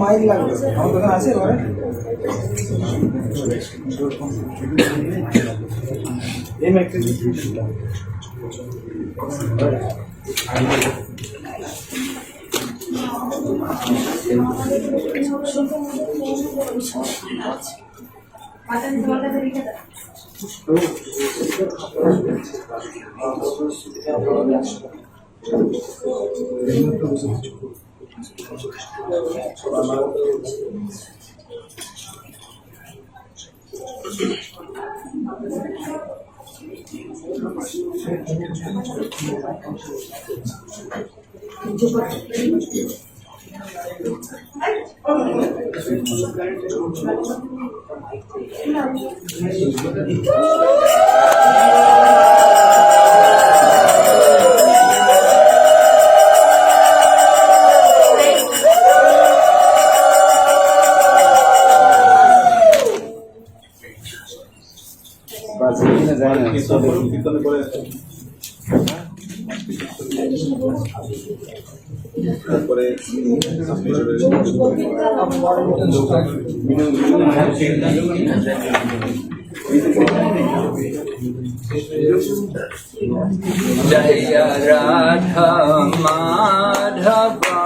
Mic লাগবে আমার দোকান আছে ঘরে এই মাইকটা তারপরে जय राधा माधवा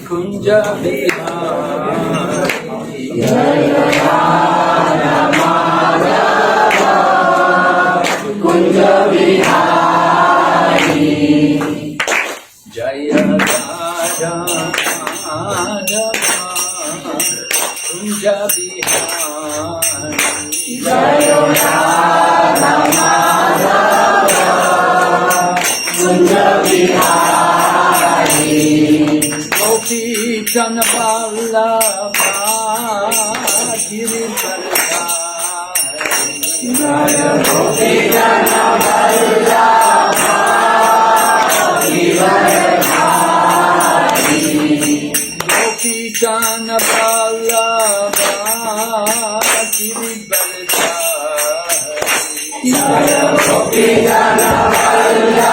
कुंज बिहारी जय राधा माधवा कुंज बिहारी जय राधा माधवा कुंज बिहारी जय राधा कुंज बिहारी गोपी जन वल्लभा गिरिधरधारी जय गोपी जन वल्लभा गिरिधरधारी गोपी जन वल्लभा गिरिधरधारी जय गोपी जन वल्लभा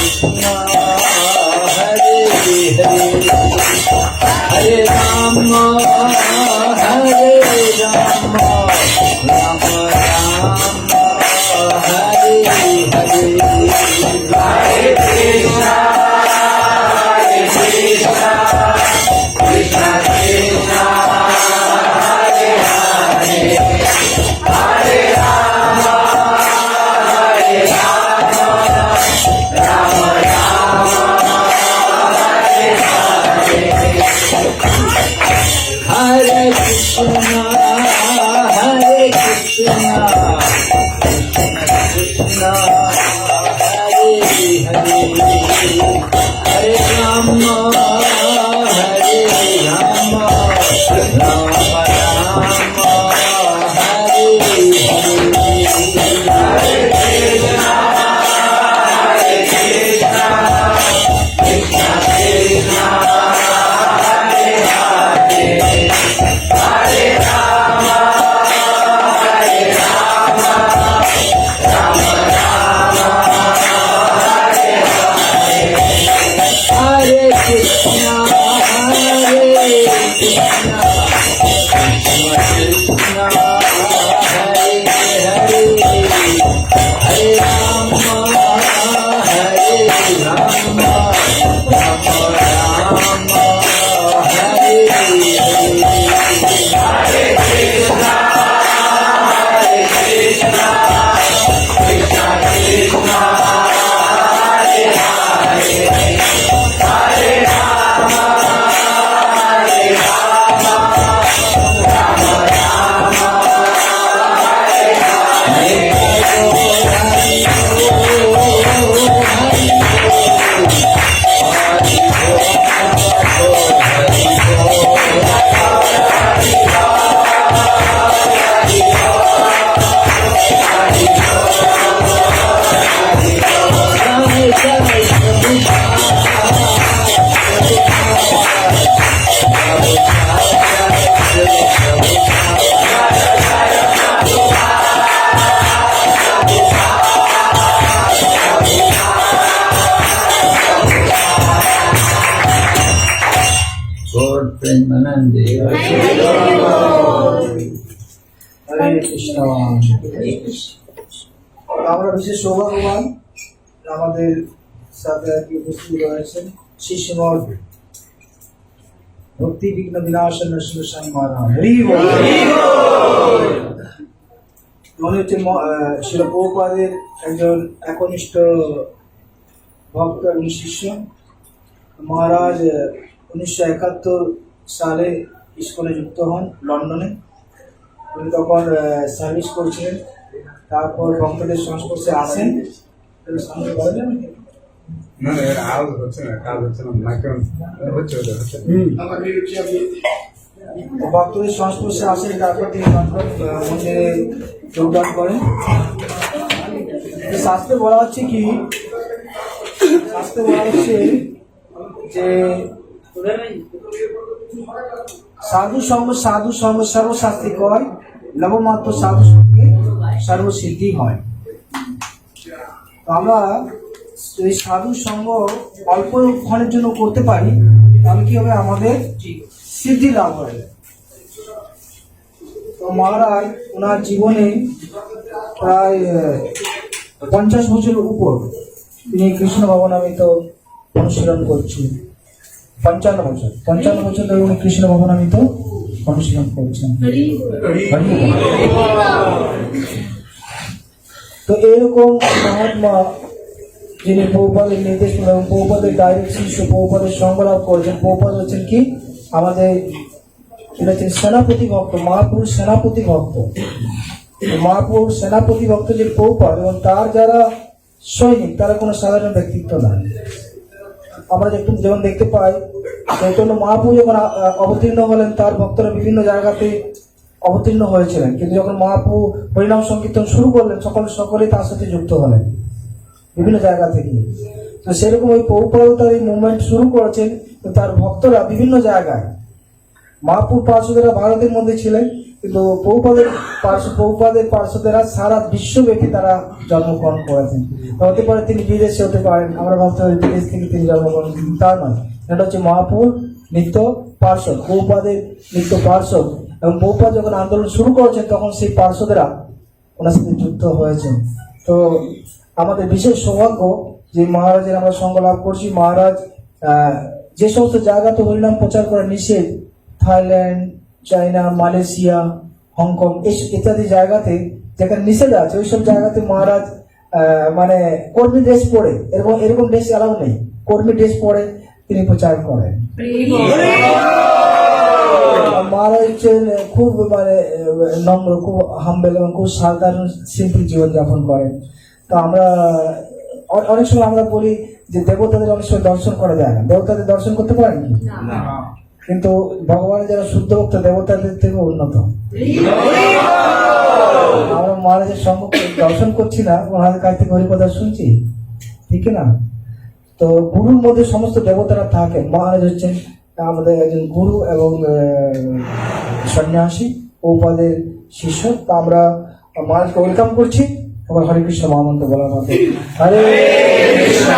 Krishna, Hare Hare, Hare Rama, Hare Rama, Rama Rama, Hare Hare, Hare Krishna, Hare Krishna, Krishna Krishna, Hare Hare, Hare Rama, Hare Rama, Rama Rama, Hare Hare, Hare Krishna, Hare Krishna, Krishna Hare Hare, Hare Rama, Hare Rama, Rama Rama, Hare Hare, Hare Krishna, Hare Krishna, Krishna Krishna, Hare Hare, Hare Rama, Hare Rama, Rama Rama, Hare Hare, Hare Krishna, Hare Krishna, Krishna Krishna, Hare Hare, Hare Rama, Hare Rama, Rama Rama, Hare Hare, Hare Krishna, Hare Krishna, Krishna Krishna, Hare Hare, Hare Rama, Hare Rama, Rama Rama, Hare Hare, Lord Premanande, হরে কৃষ্ণ। আমরা বিশেষ সৌভাগ্যবান আমাদের সাথে আজকে উপস্থিত রয়েছেন শ্রী শ্রীমদ ভক্তি বিঘ্ন বিনাশন নরসিংহ স্বামী মহারাজ। হরি বল। উনি হচ্ছে শিল প্রভুপাদের একজন একনিষ্ঠ ভক্ত এবং শিষ্য। মহারাজ 1971 সালে ইস্কনে যুক্ত হন লন্ডনে। উনি তখন সার্ভিস করছিলেন, তারপর ভক্তদের সংস্পর্শে আসেন। সামনে বলা যাবে না? না না, এর আওয়াজ হচ্ছে না, কাজ হচ্ছে না, মাইক্রোফোন হচ্ছে ওটা হচ্ছে না। ভক্তদের সংস্পর্শে আসেন, তারপর তিনি মন্দিরে যোগদান করেন। শাস্ত্রে বলা হচ্ছে কি, শাস্ত্রে বলা হচ্ছে যে সাধু সঙ্গ সর্বশাস্ত্রী কয়, লবমাত্র সাধু সঙ্গে সর্বসিদ্ধি হয়। তো আমরা এই সাধু সঙ্গ অল্প ক্ষণের জন্য করতে পারি, তাহলে কি হবে, আমাদের সিদ্ধি লাভ হয়। তো মহারাজ ওনার জীবনে প্রায় 50 বছরের উপর তিনি কৃষ্ণ ভবনামিত অনুশীলন করছেন। 55 বছর ধরে উনি কৃষ্ণ ভবনামিত অনুশীলন করছেন। তো এরকম মহাত্মা যিনি প্রভুপাদের নির্দেশ এবং প্রভুপাদের ডাইরেক্ট শিষ্য, প্রভুপাদের সংগ্রাম করেছেন। প্রভুপাদ হচ্ছেন কি আমাদের সেনাপতি ভক্ত, মহাপুরুষ সেনাপতি ভক্ত। মহাপুরুষ সেনাপতি ভক্ত যে প্রভুপাদ এবং তার যারা সৈনিক, তারা কোনো সাধারণ ব্যক্তিত্ব নয়। আমরা যেমন দেখতে পাই, চৈতন্য মহাপ্রভু যখন অবতীর্ণ হলেন, তার ভক্তরা বিভিন্ন জায়গাতে অবতীর্ণ হয়েছিলেন, কিন্তু যখন মহাপ্রভু হরিনাম সংকীর্তন শুরু করলেন, সকলে তার সাথে যুক্ত হলেন বিভিন্ন জায়গা থেকে। তো সেরকম ওই প্রভুপাদ তার এই মুভমেন্ট শুরু করেছেন। তো তার ভক্তরা বিভিন্ন জায়গায়, মহাপ্রভু পার্শ্বদেরা ভারতের মধ্যে ছিলেন, কিন্তু প্রভুপাদের পার্শ্বদেরা সারা বিশ্বব্যাপী তারা জন্মগ্রহণ করেছেন। তো হতে পারে তিনি বিদেশে হতে পারেন, আমরা ভাবতে পারি বিদেশ থেকে তিনি জন্মগ্রহণ, কিন্তু তার নয়। এটা হচ্ছে মহাপুর নিত্য পার্শ্বদ, প্রভুপাদের নিত্য পার্শ্বদ। এবং প্রভুপাদ যখন আন্দোলন শুরু করেছেন তখন সেই পার্শ্বদেরা ওনার সাথে যুক্ত হয়েছেন। তো আমাদের বিশেষ সৌভাগ্য যে মহারাজের আমরা সঙ্গ লাভ করছি। মহারাজ যে সমস্ত জায়গাতে হরিনাম প্রচার করা নিষেধ, থাইল্যান্ড, চায়না, মালয়েশিয়া, হংকং ইত্যাদি জায়গাতে যেখানে নিষেধ আছে, ওইসব জায়গাতে মহারাজ মানে কর্মী ড্রেস পরে, এরকম ড্রেস অ্যালাউ নেই, কর্মী ড্রেস পরে তিনি প্রচার করেন। মহারাজ হচ্ছেন খুব মানে নম্র, খুব হাম্বেল এবং খুব সাধারণ সিম্পল জীবনযাপন করেন। তো আমরা অনেক সময় আমরা বলি যে দেবতাদের অনেক সময় দর্শন করা যায় না, দেবতাদের দর্শন করতে পারেন কি? কিন্তু ভগবানের যারা শুদ্ধ ভক্ত দেবতাদের থেকে উন্নত। আমরা মহারাজের সঙ্গ দর্শন করছি না, মহারাজের কাছ থেকে হরিকথা শুনছি, ঠিক না? তো গুরুর মধ্যে সমস্ত দেবতারা থাকেন। মহারাজ হচ্ছেন আমাদের একজন গুরু এবং সন্ন্যাসী, প্রভুপাদের শিষ্য। তো আমরা মহারাজকে ওয়েলকাম করছি। আবার হরে কৃষ্ণ মহামন্ত্র বলার মধ্যে হরে কৃষ্ণ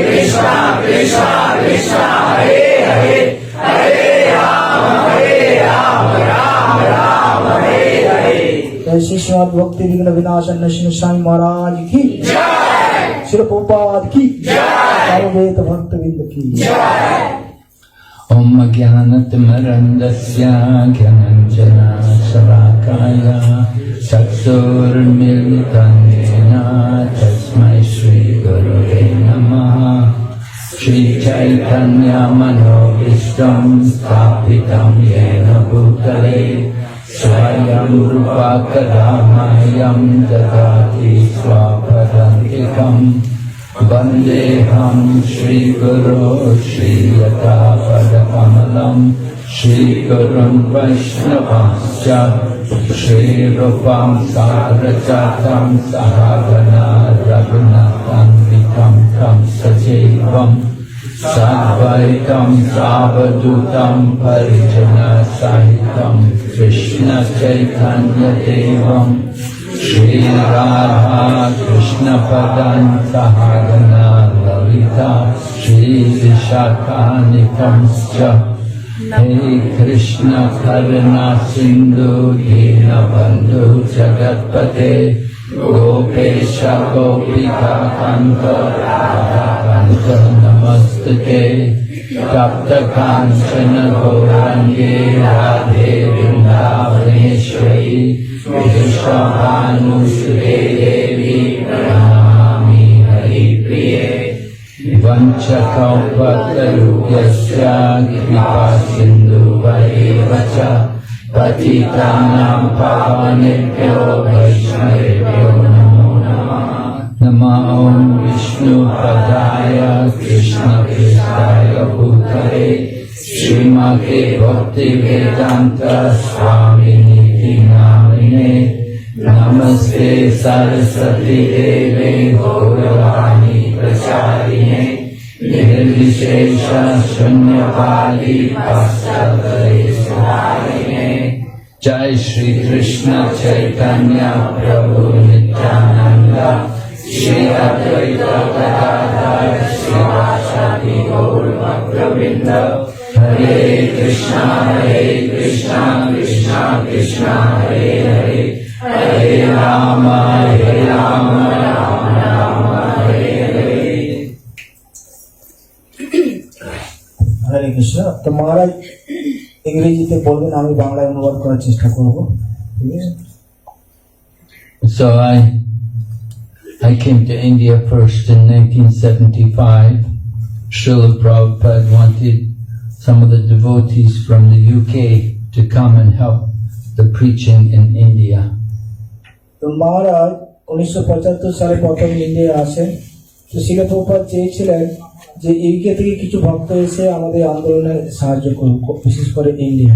কৃষ্ণ কৃষ্ণ কৃষ্ণ হরে হরে হরে রাম রাম রাম হরে হরে। জয় শ্রীমদ ভক্তি বিঘ্ন বিনাশন নৃসিংহ স্বামী মহারাজ কি জয়, শ্রী প্রভুপাদ কি জয়, সর্ববেদ ভক্তবৃন্দ কি জয়। Om Jnanatimrandasya Jnananjana Shalakaya Chaksurnmilitam Yena Tasmai Shri Gurave Namaha. Shri Chaitanya Manobishtam Sthapitam Yena Bhutale Swayam Rupa Kadamahyam Dadati Swapadantikam. Vandeham Shri Guru Shri Yata Padakamalam Shri Gurun Vaishnavascha Shri Rupam Sarajatam Sahagana Raghunatham Vikam Tam Sajevam Sadvaitam Savadutam Parijana Sahitam Krishna Chaitanya Devam Shri Radha Krishna Padan Sahagana Lalita Shri Vishakanikamscha. Hey Krishna Karuna Sindhu Dinabandhu Jagatpate Gopesha Gopika Kanta Radha Kanta Namastate Tapta Kanchana Gaurange Radhe Vrindavaneshwari Vishwahanusre Devi Pranami Haripriye Vanchakalpatarubhyasya Kripa Sindhu Varevacha Patitanam Pavanebhyo Vaishnavebhyo Namo Namah. Nama Om Vishnu Padaya Krishna Prestaya Bhutale Srimate Bhakti Vedanta Swamini Namine. Namaste Saraswati Deve Gauravani Pracharine Nirvishesha Shunyavadi Paschatare Sudharine. Jai Shri Krishna Chaitanya Prabhu Nityananda Shri Advaita Gadadhar Srivasadi Gaur Bhaktavinda. Hare Krishna Krishna Krishna Hare Hare Hare Rama Rama Rama Hare Hare. হরে কৃষ্ণ। তো মহারাজ ইংরেজিতে বলবেন, আমি বাংলায় অনুবাদ করার চেষ্টা করবো, ঠিক আছে? So I came to India first in 1975. Srila Prabhupada wanted some of the devotees from the UK to come and help the preaching in India. তো মহারাজ 1975 সালে প্রথম ইন্ডিয়া আসেন। তো শিল প্রভুপাদ চেয়েছিলেন যে ইউকে থেকে কিছু ভক্ত এসে আমাদের আন্দোলনে সাহায্য করুক, বিশেষ করে ইন্ডিয়া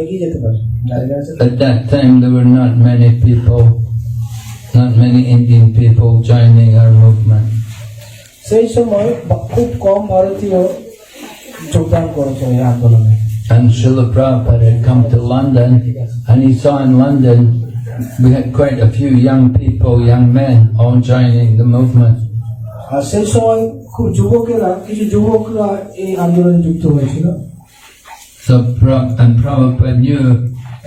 এগিয়ে যেতে পারে। At that time there were not many Indian people joining our movement. সেই সময় খুব কম ভারতীয় যোগদান করেছে এই আন্দোলনে। And Srila Prabhupada had come to London, and he saw in London we had quite a few young people, young men, all joining the movement. আর সেই সময় খুব কিছু যুবকরা এই আন্দোলনে যুক্ত হয়েছিল। So and Prabhupada knew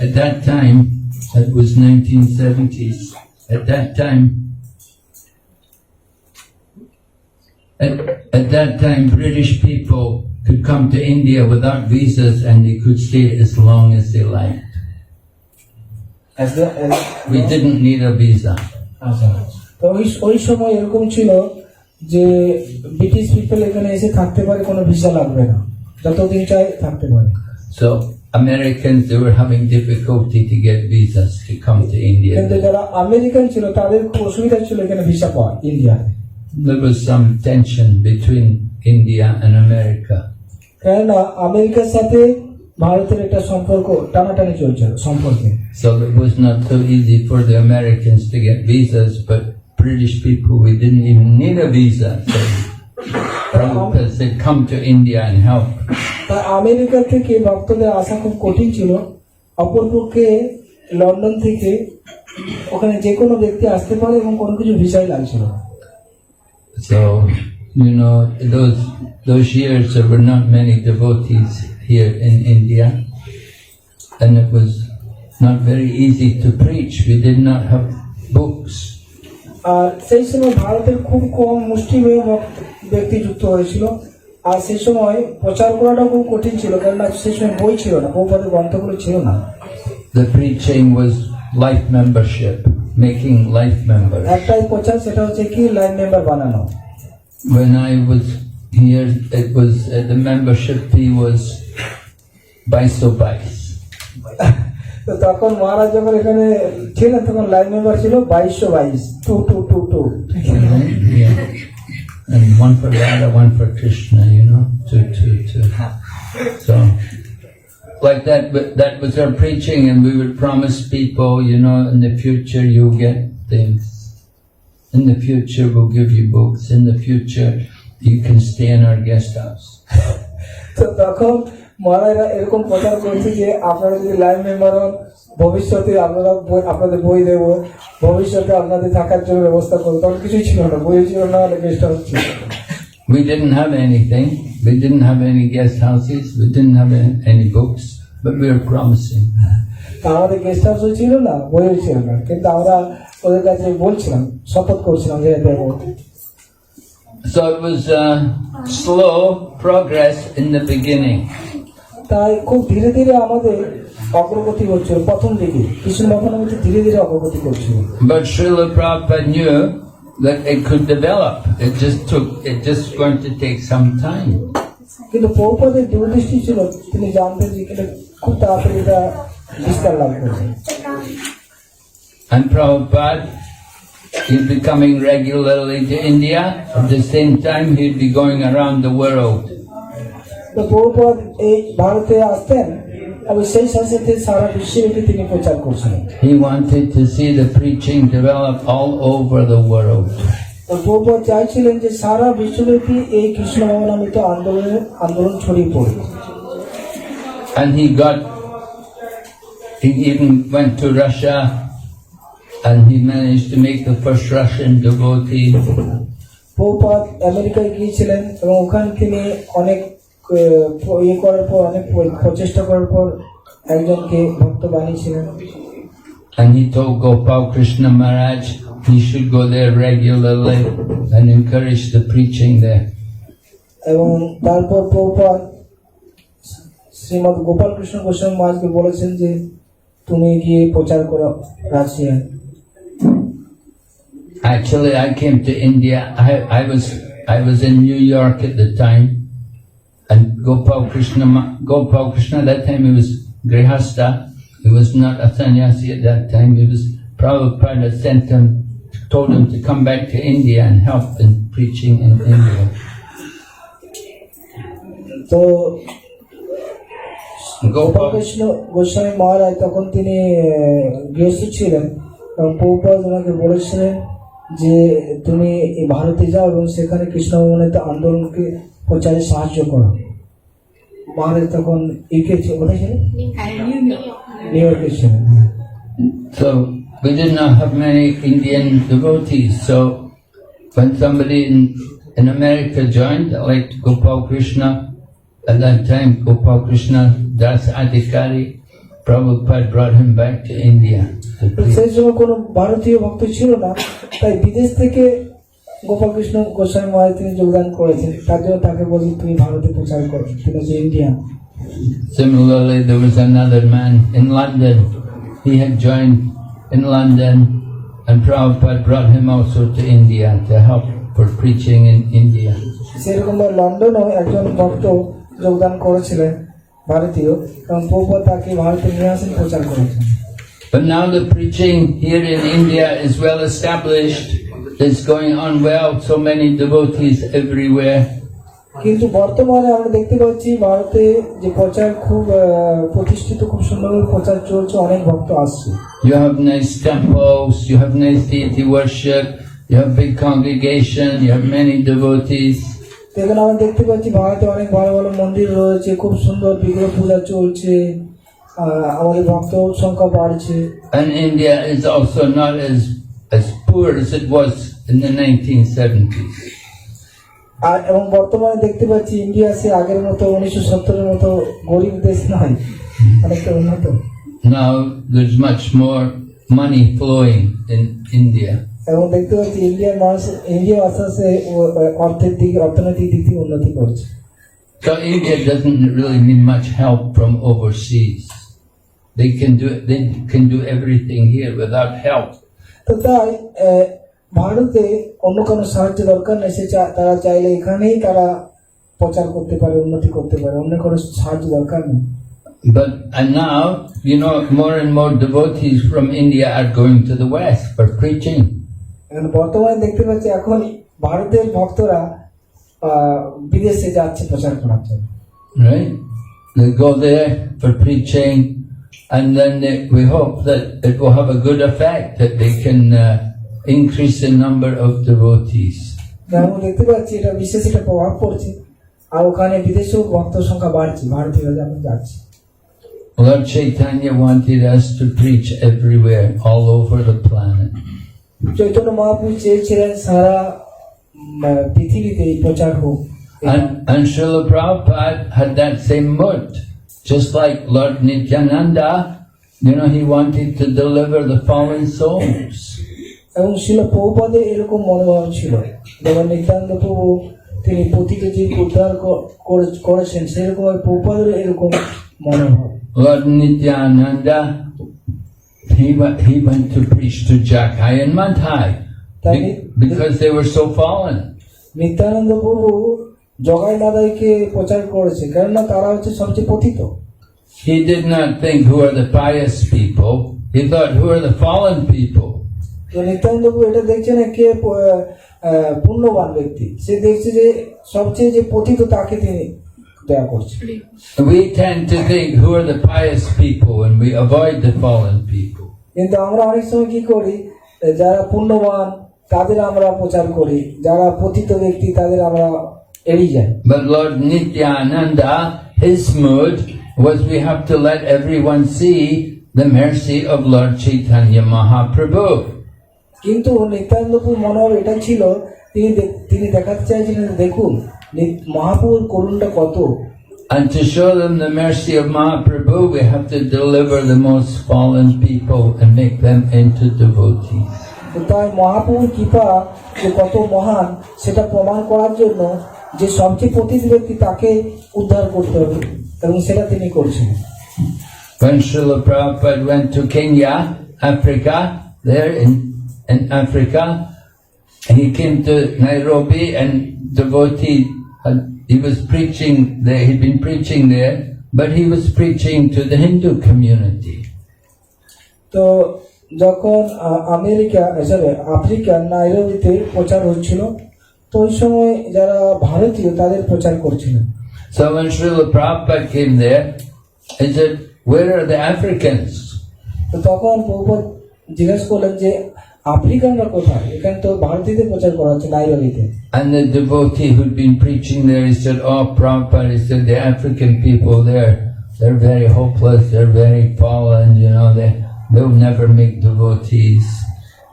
at that time, it was 1970s, at that time British people could come to India without visas and they could stay as long as they liked. We didn't need a visa. আচ্ছা, তো ওই সময় এরকম ছিল যে British people এখানে এসে থাকতে পারে, কোনো ভিসা লাগবে না, যতদিন চাই থাকতে পারে। So Americans, they were having difficulty to get visas to come to কিন্তু India. যারা আমেরিকান ছিল তাদের খুব অসুবিধা ছিল এখানে ভিসা পাওয়া ইন্ডিয়াতে। There was some tension between India and America. কেননা আমেরিকার সাথে ভারতের একটা সম্পর্ক টানাটানি চলছিল সম্পর্কে। So it was not so easy for the Americans to get visas, but British people, we didn't even need a visa. So Prabhupada said, come to India and help. তাই আমেরিকা থেকে ভক্তদের আসা খুব কঠিন ছিল, অপরপক্ষে লন্ডন থেকে ওখানে যে কোনো ব্যক্তি আসতে পারে এবং কোনো কিছু ভিসাই লাগছিল না। So, you know, those years there were not many devotees here in India, and it was not very easy to preach. We did not have books. আর সেই সময় ভারতের খুব কম মুষ্টিমেয় ব্যক্তি যুক্ত হয়েছিল, আর সেই সময় প্রচার করাটা খুব কঠিন ছিল, কেননা সেই সময় বই ছিল না, বহুপাদের গ্রন্থগুলো ছিল না। The preaching was life membership, making life members. একটাই প্রচার, সেটা হচ্ছে কি লাইন মেম্বার বানানো। When I was here, it was the membership fee was 22. তো তখন মহারাজ যখন এখানে ছিলেন তখন লাইন মেম্বার ছিল 2222 22222। Yeah. And one for Radha, one for Krishna, you know, two. So, like that, but that was our preaching, and we would promise people, you know, in the future you'll get things. In the future we'll give you books. In the future you can stay in our guest house. তো তখন মহারাজরা এরকম প্রচার করছে যে আপনারা যদি line member হন, ভবিষ্যতে আপনাদের বই দেব, ভবিষ্যতে আপনাদের থাকার জন্য ব্যবস্থা করবো। তখন কিছুই ছিল না, বই ছিল না, গেস্ট হাউস ছিল। We didn't have anything. We didn't have any guest houses. We didn't have any books, but we were promising. তা আমাদের গেস্ট হাউসও ছিল না, বইও ছিল না, কিন্তু আমরা ওদের কাছে বলছিলাম, শপথ করছিলাম যে দেবো। So it was slow progress in the beginning. তাই খুব ধীরে ধীরে আমাদের অগ্রগতি হচ্ছিল প্রথম দিকে, কৃষ্ণ ভবনের ধীরে ধীরে অগ্রগতি করছিল। But Srila Prabhupada knew that it could develop. It just going to take some time. কিন্তু প্রভুপাদের দূরদৃষ্টি ছিল, তিনি জানতেন যে এটা খুব তাড়াতাড়ি এটা বিস্তার লাভ করবে। And Prabhupada, he'd be coming regularly to India. At the same time, he'd be going around the world. তো প্রভুপাদ এই ভারতে আসতেন এবং সেই সাথে সারা বিশ্বব্যাপী তিনি প্রচার করছিলেন। He wanted to see the preaching develop all over the world. তো প্রভুপাদ চাইছিলেন যে সারা বিশ্বব্যাপী এই কৃষ্ণ ভবনামিত আন্দোলন ছড়িয়ে পড়ে। And he even went to Russia, and he managed to make the first Russian devotee. Prabhupada আমেরিকায় গিয়েছিলেন এবং ওখান থেকে অনেক করার পর, অনেক প্রচেষ্টা করার পর একজনকে ভক্ত বানিয়েছিলেন। And he told Gopal Krishna Maharaj he should go there regularly and encourage the preaching there. এবং তারপর প্রভুপাদ শ্রীমৎ গোপাল কৃষ্ণ গোস্বামী মহারাজকে বলেছেন যে তুমি গিয়ে প্রচার করো রাশিয়ায়। Actually, I came to India. I was in New York at the time, and Gopal Krishna at that time he was Grihastha. He was not a sannyasi at that time. He was Prabhupada told him to come back to India and help in preaching in India. তো গোপাল কৃষ্ণ গোস্বামী মহারাজ তখন তিনি গৃহস্থ ছিলেন এবং প্রভুপাদ ওনাকে বলেছিলেন যে তুমি ভারতে যাও এবং সেখানে কৃষ্ণ ভবনের আন্দোলনকে প্রচারে সাহায্য করো। মহাদেব তখন ইউকে কোথায় ছিলেন? নিউ ইয়র্কে ছিলেন। So we did not have many Indian devotees. So when somebody in America joined, like Gopal Krishna, at that time Gopal Krishna Das Adhikari, Prabhupada brought him back to India to তো preach. সেই সময় কোনো ভারতীয় ভক্ত ছিল না, তাই বিদেশ থেকে গোপাল কৃষ্ণ গোস্বামী মহারাজ তিনি যোগদান করেছেন, তার জন্য তাকে বলি তুমি ভারতে প্রচার করো, তিনি হচ্ছে Indian. Similarly, there was another man in London. He had joined in London, and Prabhupada brought him also to India to help for preaching in India. সেরকম লন্ডনেও একজন ভক্ত যোগদান করেছিলেন ভারতীয়, এবং প্রভুপাদ তাকে ভারতে নিয়ে আসেন প্রচার করেছেন। But now the preaching here in India is well established. It's going on well. So many devotees everywhere. কিন্তু বর্তমানে আমরা দেখতে পাচ্ছি ভারতে যে প্রচার খুব প্রতিষ্ঠিত, খুব সুন্দরভাবে প্রচার চলছে, অনেক ভক্ত আসছে। You have nice temples. You have nice deity worship. You have big congregation. You have many devotees. এখানে আমরা দেখতে পাচ্ছি ভারতে অনেক ভালো ভালো মন্দির রয়েছে, খুব সুন্দর বিগ্রহ পূজা চলছে, আমাদের ভক্ত সংখ্যা বাড়ছে। And India is also not as poor as it was in the 1970s. আর এবং বর্তমানে দেখতে পাচ্ছি ইন্ডিয়া সে আগের মতো 1970-এর মতো গরিব দেশ নয়, অনেকটা উন্নত। Now there's much more money flowing in India. এবং দেখতে পাচ্ছি ইন্ডিয়া আস্তে আস্তে অর্থনৈতিক দিক থেকে উন্নতি করছে। So India doesn't really need much help from overseas. They can do everything here without help. তো তাই ভারতে অন্য কোনো সাহায্য দরকার নেই, তারা চাইলে এখানেই তারা প্রচার করতে পারে, উন্নতি করতে পারে, অন্য কোনো সাহায্য দরকার নেই। And now, more and more devotees from India are going to the West for preaching. এখন বর্তমানে দেখতে পাচ্ছি এখন ভারতের ভক্তরা বিদেশে যাচ্ছে প্রচার করার জন্য। Right? They go there for preaching, and then we hope that it will have a good effect, that they can increase the number of devotees. আমরা দেখতে পাচ্ছি এটা বিশেষ একটা প্রভাব পড়ছে, আর ওখানে বিদেশেও ভক্ত সংখ্যা বাড়ছে, ভারতীয়রা যেমন যাচ্ছে। Lord Chaitanya wanted us to preach everywhere, all over the planet. Chaitanya Mahaprabhu চেয়েছিলেন সারা পৃথিবীতে এই প্রচার হোক। And Srila Prabhupada had that same mood. Just like Lord Nityananda, he wanted to deliver the fallen souls. এবং শিল প্রভুপাদের এরকম মনোভাব ছিল, যেমন নিত্যানন্দ প্রভু তিনি পতিকে যে উদ্ধার করেছেন, সেরকম প্রভুপাদের এরকম মনোভাব। Lord Nityananda, he went to preach to Jagai and Madhai because they were so fallen. Nityananda প্রভু জগাই মাদাইকে প্রচার করেছে, কেননা তারা হচ্ছে সবচেয়ে পতিত। He did not think who are the pious people. He thought who are the fallen people. তো নিত্যানন্দ প্রভু এটা দেখছে না কে পুণ্যবান ব্যক্তি, সে দেখছে যে সবচেয়ে যে পতিত তাকে তিনি দয়া করছে। We tend to think who are the pious people and we avoid the fallen people. কিন্তু আমরা অনেক সময় কি করি, যারা পুণ্যবান তাদের আমরা প্রচার করি, যারা পতিত ব্যক্তি তাদের আমরা এড়িয়ে যাই। But Lord Nityananda, his mood was we have to let everyone see the mercy of Lord Chaitanya Mahaprabhu. কিন্তু নিত্যানন্দপুর মনোভাব এটা ছিল, তিনি দেখাতে চাইছিলেন দেখুন মহাপ্রভুর করুণটা কত। And to show them the mercy of Mahaprabhu, we have to deliver the most fallen people and make them into devotees. তাই মহাপ্রভুর কৃপা যে কত মহান সেটা প্রমাণ করার জন্য যে সবচেয়ে পতিত ব্যক্তি তাকে উদ্ধার করতে হবে, এবং সেটা তিনি করছেন। When Srila Prabhupada went to Kenya, Africa, there in Africa, he came to Nairobi and he was preaching there, he'd been preaching there, but he was preaching to the Hindu community. তো যখন আফ্রিকার নাইরোবিতে প্রচার হচ্ছিল, তো ওই সময় যারা ভারতীয় তাদের প্রচার করছিলেন। So when Srila Prabhupada came there, he said, "Where are the Africans?" তো তখন প্রভুপাদ জিজ্ঞেস করলেন যে আফ্রিকানরা কোথায়? এখানে তো ভারতীয়তে প্রচার করা হচ্ছে নাইরোবিতে। And the devotee who'd been preaching there, he said, "Oh, Prabhupada," he said, "the African people there, they're very hopeless, they're very fallen, they'll never make devotees."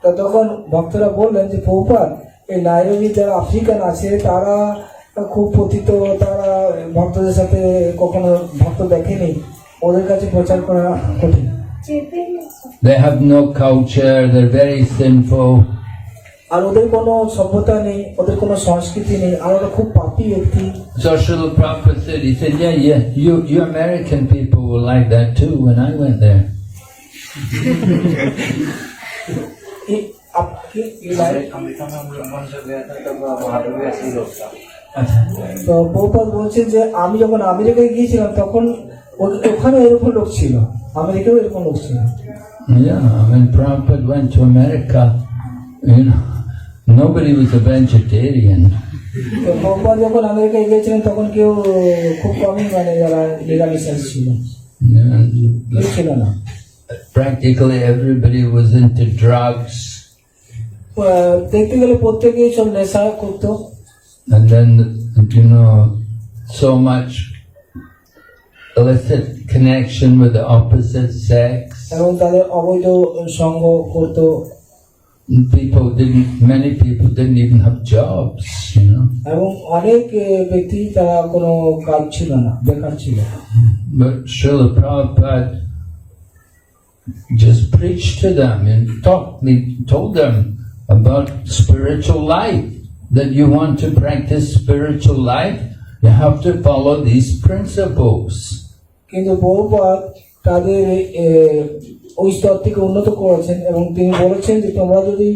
তো তখন ভক্তরা বললেন যে প্রভুপাদ, এই নাইরোবি যারা আফ্রিকান আছে তারা খুব পতিত, তারা ভক্তদের সাথে কখনো ভক্ত দেখেনি, ওদের কাছে প্রচার করা কঠিন। They have no culture, they're very sinful. আর ওদের কোনো সভ্যতা নেই, ওদের কোনো সংস্কৃতি নেই, আর ওরা খুব পাপী ব্যক্তি। So Srila Prabhupada said, he said, yeah, you American people were like that too when I went there. তো প্রভুপাদ বলছেন যে আমি যখন আমেরিকায় গিয়েছিলাম তখন ওখানে এরকম লোক ছিল, আমেরিকাও এরকম লোক ছিল। Yeah, when Prabhupada went to America, nobody was a vegetarian. তো প্রভুপাদ যখন আমেরিকায় গিয়েছিলেন তখন কেউ খুব কমই যারা নিরামিষাশী ছিল, কেউ ছিল না। Practically everybody was into drugs. দেখতে গেলে প্রত্যেকেই সব নেশা করতো। And then, so much illicit connection with the opposite sex. এবং তাদের অবৈধ সঙ্গ করতো। Many people didn't even have jobs, এবং অনেক ব্যক্তি তারা কোনো কাজ ছিল না, বেকার ছিল। But Srila Prabhupada just preached to them and told them about spiritual life. That you want to practice spiritual life, you have to follow these principles. কিন্তু প্রভুপাদ তাদের ওই স্তর থেকে উন্নত করেছেন এবং তিনি বলেছেন যে তোমরা যদি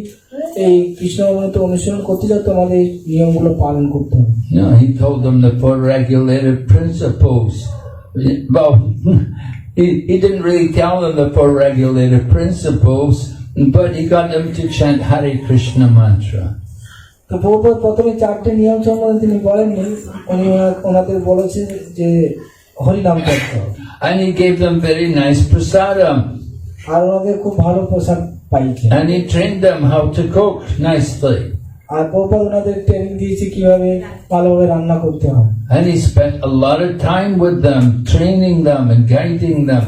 এই কৃষ্ণ অমৃত অনুসরণ করতে চাও তোমাদের এই নিয়মগুলো পালন করতে হবে। No, he told them the four regulative principles. Well, he didn't really tell them the four regulative principles, but he got them to chant Hare Krishna mantra. তো প্রভুপাদ প্রথমে চারটে নিয়ম সম্বন্ধে তিনি বলেননি, উনি ওনাদের বলেছেন যে হরিনাম করতে হবে। And he gave them very nice prasadam. আর ওনাদের খুব ভালো প্রসাদ পাইয়েছেন। And he trained them how to cook nicely. আর প্রভুপাদ ওনাদের ট্রেনিং দিয়েছে কিভাবে ভালোভাবে রান্না করতে হবে। And he spent a lot of time with them, training them and guiding them,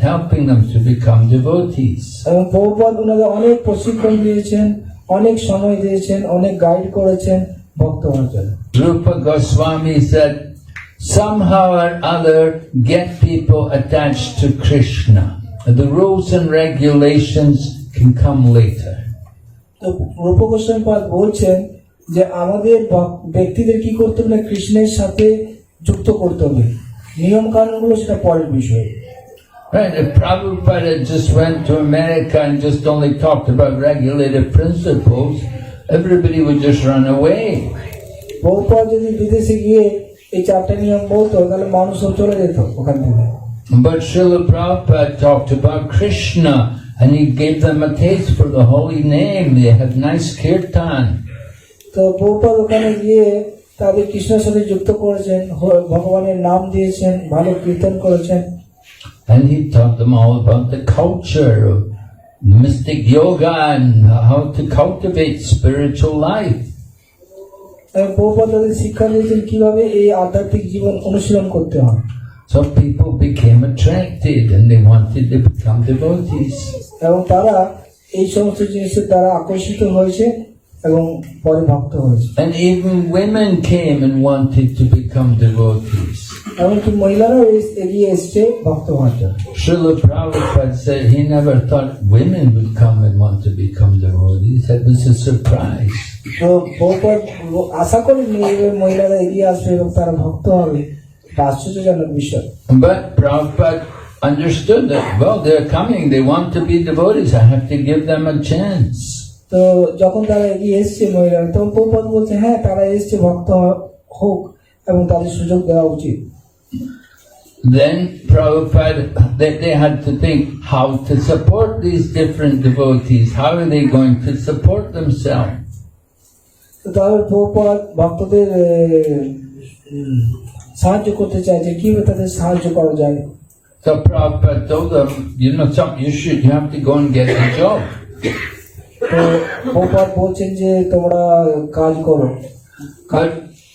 helping them to become devotees. এবং প্রভুপাদ ওনাদের অনেক প্রশিক্ষণ দিয়েছেন, অনেক সময় দিয়েছেন, অনেক গাইড করেছেন ভক্ত হওয়ার জন্য। Rupa Goswami said, somehow or other get people attached to Krishna. The rules and regulations can come later. তো রূপ গোস্বামী পাদ বলছেন যে আমাদের ব্যক্তিদের কি করতে হবে, কৃষ্ণের সাথে যুক্ত করতে হবে, নিয়ম কানুনগুলো সেটা পরের বিষয়। Right, if Prabhupada just went to America and just only talked about regulative principles, everybody would just run away. Prabhupada যদি বিদেশে গিয়ে এই চারটা নিয়ম বলতো তাহলে মানুষ সব চলে যেত ওখান থেকে। But Srila Prabhupada talked about Krishna and he gave them a taste for the holy name. They had nice kirtan. তো প্রভুপাদ ওখানে গিয়ে তাদের কৃষ্ণের সাথে যুক্ত করেছেন, ভগবানের নাম দিয়েছেন, ভালো কীর্তন করেছেন। And he taught them all about the culture of mystic yoga and how to cultivate spiritual life. Prabhupada তাদের শিক্ষা দিয়েছেন কিভাবে এই আধ্যাত্মিক জীবন অনুশীলন করতে হয়। So people became attracted and they wanted to become devotees. এবং তারা এই সমস্ত জিনিসের দ্বারা আকর্ষিত হয়েছে এবং পরে ভক্ত হয়েছে। And even women came and wanted to become devotees. এমনকি মহিলারাও এগিয়ে এসছে ভক্ত হওয়ার জন্য। Srila Prabhupada said he never thought women would come and want to become devotees. That was a surprise. তো প্রভুপাদ আশা করেননি মহিলারা এগিয়ে আসবে এবং তারা ভক্ত হবে, এটা আশ্চর্যজনক বিষয়। But Prabhupada understood that, well, they're coming, they want to be devotees, I have to give them a chance. তো যখন তারা এগিয়ে এসছে মহিলারা, তখন প্রভুপাদ বলছে হ্যাঁ তারা এসছে, ভক্ত হোক এবং তাদের সুযোগ দেওয়া উচিত। Then Prabhupada, they had to think how to support these different devotees. How are they going to support themselves? তো তাদের প্রভুপাদ ভক্তদের সাহায্য করতে চাইছে, কিভাবে তাদের সাহায্য করা যায়। So Prabhupada told them, you have to go and get a job. তো প্রভুপাদ বলছেন যে তোমরা কাজ করো।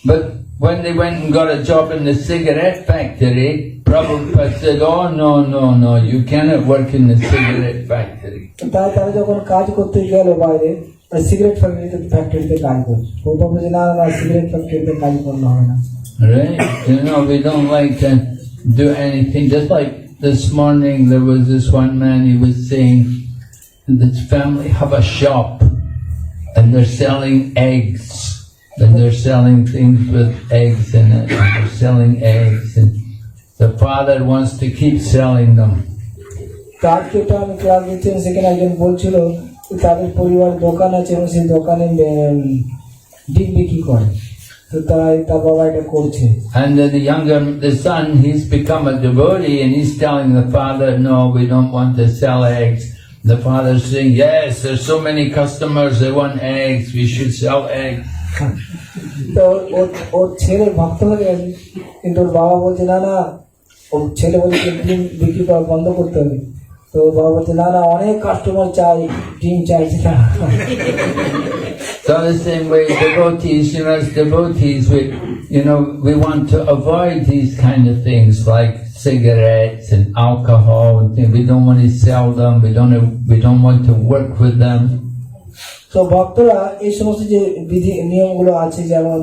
But when they went and got a job in the cigarette factory, Prabhupada said, "Oh no, you cannot work in the cigarette factory." তাই তারা যখন কাজ করতে গেল বাইরে সিগারেট ফ্যাক্টরিতে কাজ করছে, প্রভুপাদ বলছে না না সিগারেট ফ্যাক্টরিতে কাজ করলে হবে না। Right? We don't like to do anything. Just like this morning, there was this one man, he was saying, this family have a shop and they're selling eggs. And they're selling things with eggs in it. And they're selling eggs. And the father wants to keep selling them. আজকে তো আমি class দিচ্ছেন, সেখানে একজন বলছিল তাদের পরিবার দোকান আছে এবং সেই দোকানে ডিম বিক্রি করে, তো তাই তার বাবা এটা করছে। And the son, he's become a devotee and he's telling the father, "No, we don't want to sell eggs." The father's saying, "Yes, there's so many customers, they want eggs, we should sell eggs." তো ওর ছেলে ভক্ত হয়ে গেছে, কিন্তু ওর বাবা বলছে না না, ওর ছেলে বলছে ডিম বিক্রি করা বন্ধ করতে হবে, তো ওর বাবা বলছে না না অনেক কাস্টমার চাই, ডিম চাইছে না। So the same way, devotees, as devotees, we want to avoid these kind of things like cigarettes and alcohol and things. We don't want to sell them. We don't want to work with them. তো ভক্তরা এই সমস্ত যে বিধি নিয়মগুলো আছে, যেমন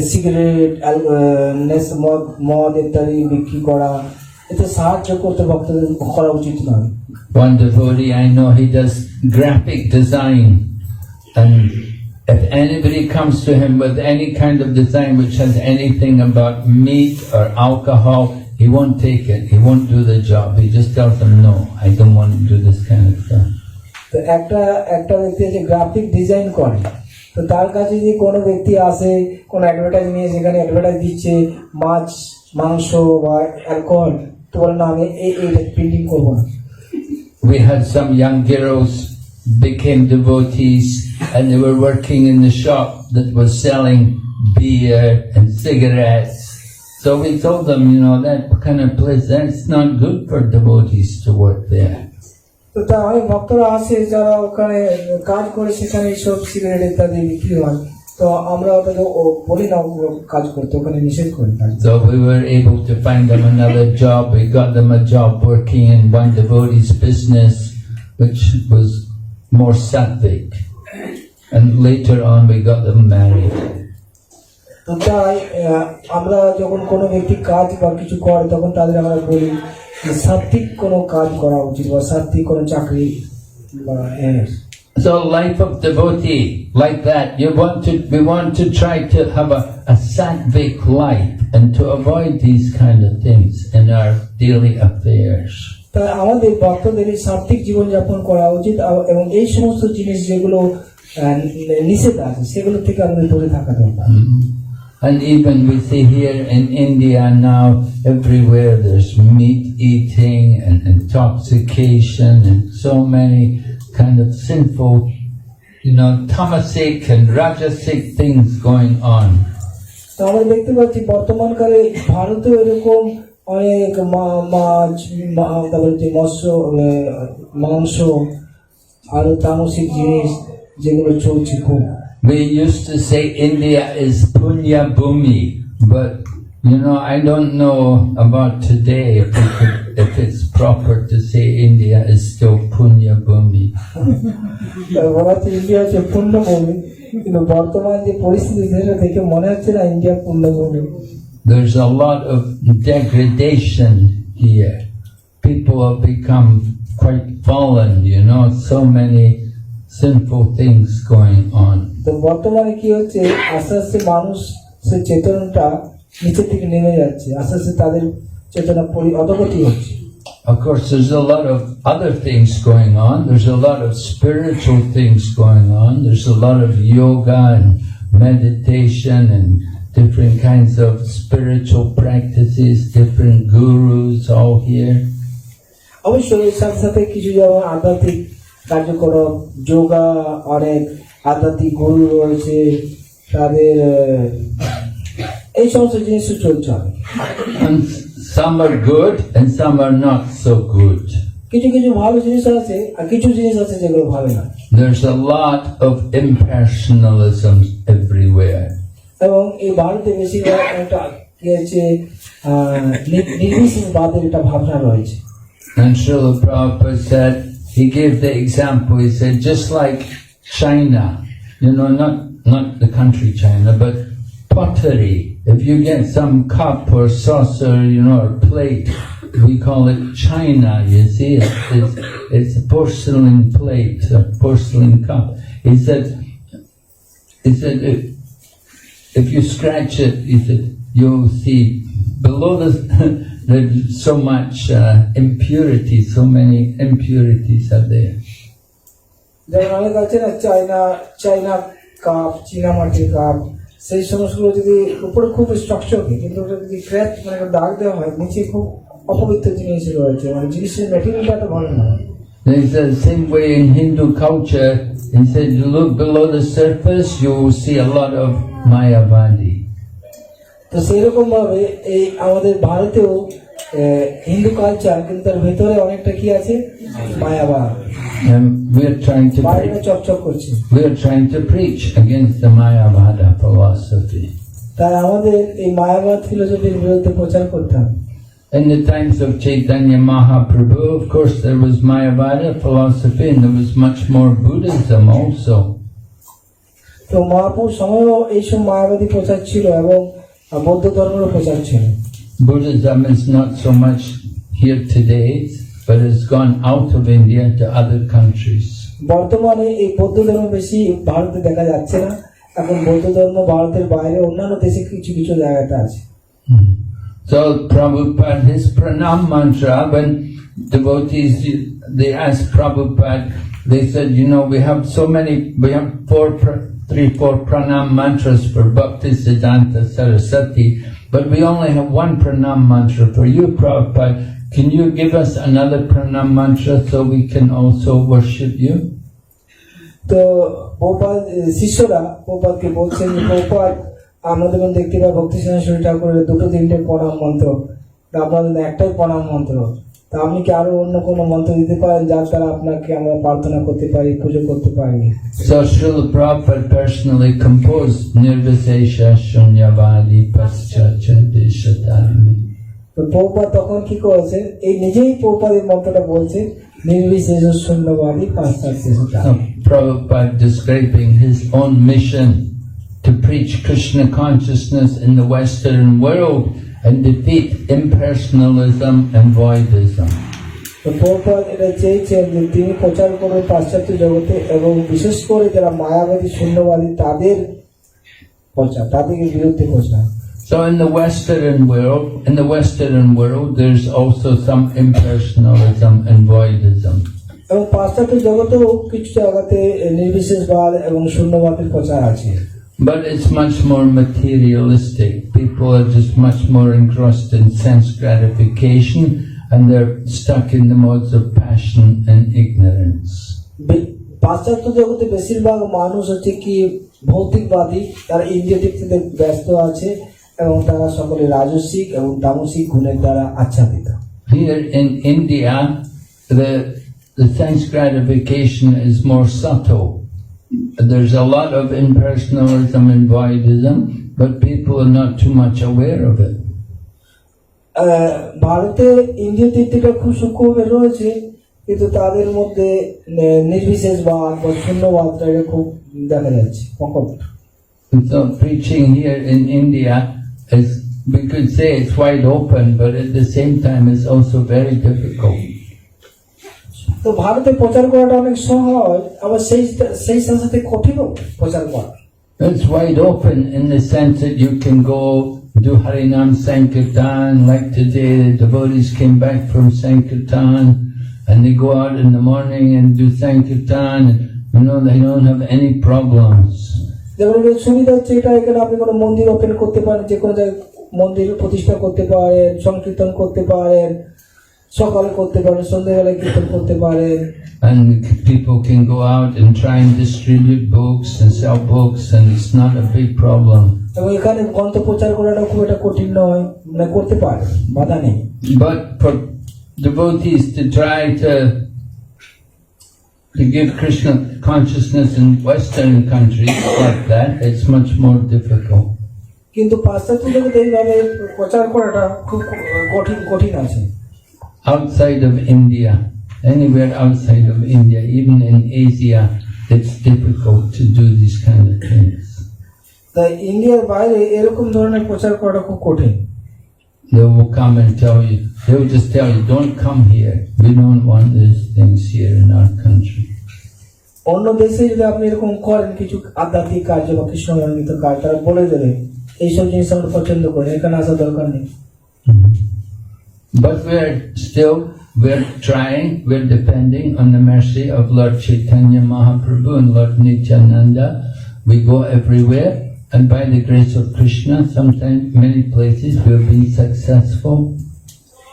cigarette, মদ ইত্যাদি বিক্রি করা, এতে সাহায্য করতে ভক্তদের করা উচিত নয়। One devotee I know, he does graphic design, and if anybody comes to him with any kind of design which has anything about meat or alcohol, he won't take it. He won't do the job. He just tells them, "No, I don't want to do this kind of stuff." তো একটা ব্যক্তি আছে graphic design করে, তো তার কাছে যদি কোনো ব্যক্তি আসে কোনো অ্যাডভার্টাইজ নিয়ে, সেখানে অ্যাডভার্টাইজ দিচ্ছে মাছ, মাংস বা অ্যালকোহল, তো বলে না আমি এইটা প্রিন্টিং করবো না। We had some young girls became devotees and they were working in the shop that was selling beer and cigarettes. So we told them, that kind of place, that's not good for devotees to work there. তো তা অনেক ভক্তরা আসে যারা ওখানে কাজ করে, সেখানে এইসব সিগারেট ইত্যাদি বিক্রি হয়, তো আমরা ওটাকে বলি না কাজ করতে, ওখানে নিষেধ করি। So we were able to find them another job. We got them a job working in one devotee's business, which was more sattvic. And later on we got them married. তো তাই আমরা যখন কোনো ব্যক্তি কাজ বা কিছু করে, তখন তাদের আমরা বলি সাত্বিক কোনো কাজ করা উচিত বা সাত্বিক কোনো চাকরি বা So life of devotee, like that, we want to try to have a sattvic life and to avoid these kind of things in our daily affairs. তাই আমাদের ভক্তদের এই সাত্বিক জীবনযাপন করা উচিত, এবং এই সমস্ত জিনিস যেগুলো নিষেধ আছে সেগুলো থেকে আমাদের দূরে থাকা দরকার। And even we see here in India now, everywhere there's meat eating and intoxication and so many kind of sinful, tamasic and rajasic things going on. তো আমরা দেখতে পাচ্ছি বর্তমানকালে ভারতেও এরকম অনেক মাছ, তারপরে যে মৎস্য, মাংস আরো তামসিক জিনিস যেগুলো চলছে খুব। We used to say India is Punya Bhumi, but I don't know about today if it's proper to say India is still Punya Bhumi. India হচ্ছে পুণ্যভূমি, কিন্তু বর্তমান যে পরিস্থিতি সেটা দেখে মনে হচ্ছে না India পুণ্যভূমি। There's a lot of degradation here. People have become quite fallen, so many sinful things going on. তো বর্তমানে কি হচ্ছে, আস্তে আস্তে মানুষ সে চেতনাটা নিচের দিকে নেমে যাচ্ছে, আস্তে আস্তে তাদের চেতনা অধোগতি হচ্ছে। Of course, there's a lot of other things going on. There's a lot of spiritual things going on. There's a lot of yoga and meditation and different kinds of spiritual practices, different gurus all here. অবশ্যই এর সাথে সাথে কিছু যেমন আধ্যাত্মিক কার্যক্রম, যোগা, অনেক আধ্যাত্মিক গুরু রয়েছে, তাদের এই সমস্ত জিনিসও চলছে। And some are good and some are not so good. কিছু কিছু ভালো জিনিস আছে আর কিছু জিনিস আছে যেগুলো ভালো না। There's a lot of impersonalism everywhere. এবং এই ভারতে বেশিরভাগ একটা কি আছে নির্বিশেষবাদের একটা ভাবনা রয়েছে। And Srila Prabhupada said, he gave the example, he said, just like China, not the country China, but pottery. If you get some cup or saucer, or plate, we call it china, you see, it's a porcelain plate, a porcelain cup. He said if you scratch it, he said, you'll see below there's so much impurity, so many impurities are there. যেমন অনেক আছে না চাইনা cup, চীনা মাটির cup, সেই সমস্তগুলো যদি উপরে খুব স্ট্রাকচার কিন্তু ওটা যদি ক্র্যাক মানে দাগ দেওয়া হয় নিচে খুব অপবিত্র জিনিস রয়েছে, মানে জিনিসের ম্যাটেরিয়ালটা ভালো না। He said the same way in Hindu culture, he said you look below the surface, you will see a lot of Mayavadi. তো সেইরকম ভাবে এই আমাদের ভারতেও হিন্দু কালচার, কিন্তু তার ভেতরে অনেকটা কি আছে, মায়াবাদ। And we're trying to preach against the Mayavada philosophy. তাই আমাদের এই মায়াবাদ ফিলোসফির বিরুদ্ধে প্রচার করতে হবে। In the times of Chaitanya Mahaprabhu, of course, there was Mayavada philosophy and there was much more Buddhism also. তো মহাপুর সময়ও এইসব মায়াবাদী প্রচার ছিল এবং বৌদ্ধ ধর্মের প্রচার ছিল। Buddhism is not so much here today, but has gone out of India to other countries. বর্তমানে এই বৌদ্ধ ধর্ম বেশি ভারতে দেখা যাচ্ছে না, এখন বৌদ্ধ ধর্ম ভারতের বাইরে অন্যান্য দেশে কিছু কিছু জায়গাতে আছে। So Prabhupada, his pranam mantra, when devotees, they asked Prabhupada, they said, we have three, four pranam mantras for Bhaktisiddhanta Saraswati, but we only have one pranam mantra for you, Prabhupada. Can you give us another pranam mantra so we can also worship you? তো প্রভুপাদ শিষ্যরা প্রভুপাদকে বলছেন যে প্রভুপাদ, আমরা যখন দেখতে পাই ভক্তি সিদ্ধান্ত ঠাকুরের 2-3টে প্রণাম মন্ত্র, আপনাদের একটাই প্রণাম মন্ত্র, তা আপনি কি আরো অন্য কোনো মন্ত্র দিতে পারেন যার দ্বারা আপনাকে আমরা প্রার্থনা করতে পারি, পুজো করতে পারি? So Srila Prabhupada personally composed Nirvisesha Shunyavadi Paschacha Deshatami. তো প্রভুপাদ তখন কি করেছেন, এই নিজেই প্রভুপাদ এই মন্ত্রটা বলছেন, নির্বিশেষ শূন্যবাদী পাশ্চাত্য। Prabhupada describing his own mission to preach Krishna consciousness in the Western world and defeat impersonalism and voidism. তো প্রভুপাদ এটা চেয়েছেন যে তিনি প্রচার করবেন পাশ্চাত্য জগতে এবং বিশেষ করে যারা মায়াবাদী শূন্যবাদী তাদের প্রচার, তাদেরকে বিরুদ্ধে প্রচার। So in the Western world, there's also some impersonalism and voidism. এবং পাশ্চাত্য জগতেও কিছু জায়গাতে নির্বিশেষবাদ এবং শূন্যবাদের প্রচার আছে। But it's much more materialistic. People are just much more engrossed in sense gratification and they're stuck in the modes of passion and ignorance. পাশ্চাত্য জগতে বেশিরভাগ মানুষ হচ্ছে কি ভৌতিকবাদী, তারা ইন্দ্রিয় তৃপ্তিতে ব্যস্ত আছে এবং তারা সকলে রাজসিক এবং তামসিক গুণের দ্বারা আচ্ছাদিত। Here in India, the sense gratification is more subtle. There's a lot of impersonalism and voidism, but people are not too much aware of it. ভারতে ইন্দ্রিয় তৃপ্তিটা খুব সূক্ষ্মভাবে রয়েছে, কিন্তু তাদের মধ্যে নির্বিশেষবাদ বা শূন্যবাদটা এটা খুব দেখা যাচ্ছে প্রকট। So preaching here in India is, we could say it's wide open, but at the same time it's also very difficult. তো ভারতে প্রচার করাটা অনেক সহজ, আবার সেই সাথে কঠিনও প্রচার করা। It's wide open in the sense that you can go do Harinam Sankirtan, like today the devotees came back from Sankirtan and they go out in the morning and do Sankirtan and they don't have any problems. যেমন সুবিধা হচ্ছে এটা, এখানে আপনি কোনো মন্দির open করতে পারেন, যে কোনো জায়গায় মন্দির প্রতিষ্ঠা করতে পারেন, সংকীর্তন করতে পারেন, সকালে করতে পারেন, সন্ধ্যাবেলায় কীর্তন করতে পারেন। And people can go out and try and distribute books and sell books and it's not a big problem. এবং এখানে গ্রন্থ প্রচার করাটা খুব একটা কঠিন নয়, মানে করতে পারে, বাধা নেই। But for devotees to try to give Krishna consciousness in Western countries like that, it's much more difficult. কিন্তু পাশ্চাত্য জগতে এইভাবে প্রচার করাটা খুব কঠিন আছে। Outside of India, anywhere outside of India, even in Asia, it's difficult to do these kind of things. তাই ইন্ডিয়ার বাইরে এরকম ধরনের প্রচার করাটা খুব কঠিন। They will come and tell you, they will just tell you, don't come here. We don't want these things here in our country. অন্য দেশে যদি আপনি এরকম করেন কিছু আধ্যাত্মিক কার্য বা কৃষ্ণ মনোনীত কাজ, তারা বলে দেবে এইসব জিনিস আমরা পছন্দ করি, এখানে আসার দরকার নেই। But we're trying, we're depending on the mercy of Lord Chaitanya Mahaprabhu and Lord Nityananda. We go everywhere, and by the grace of Krishna, sometimes many places we've been successful.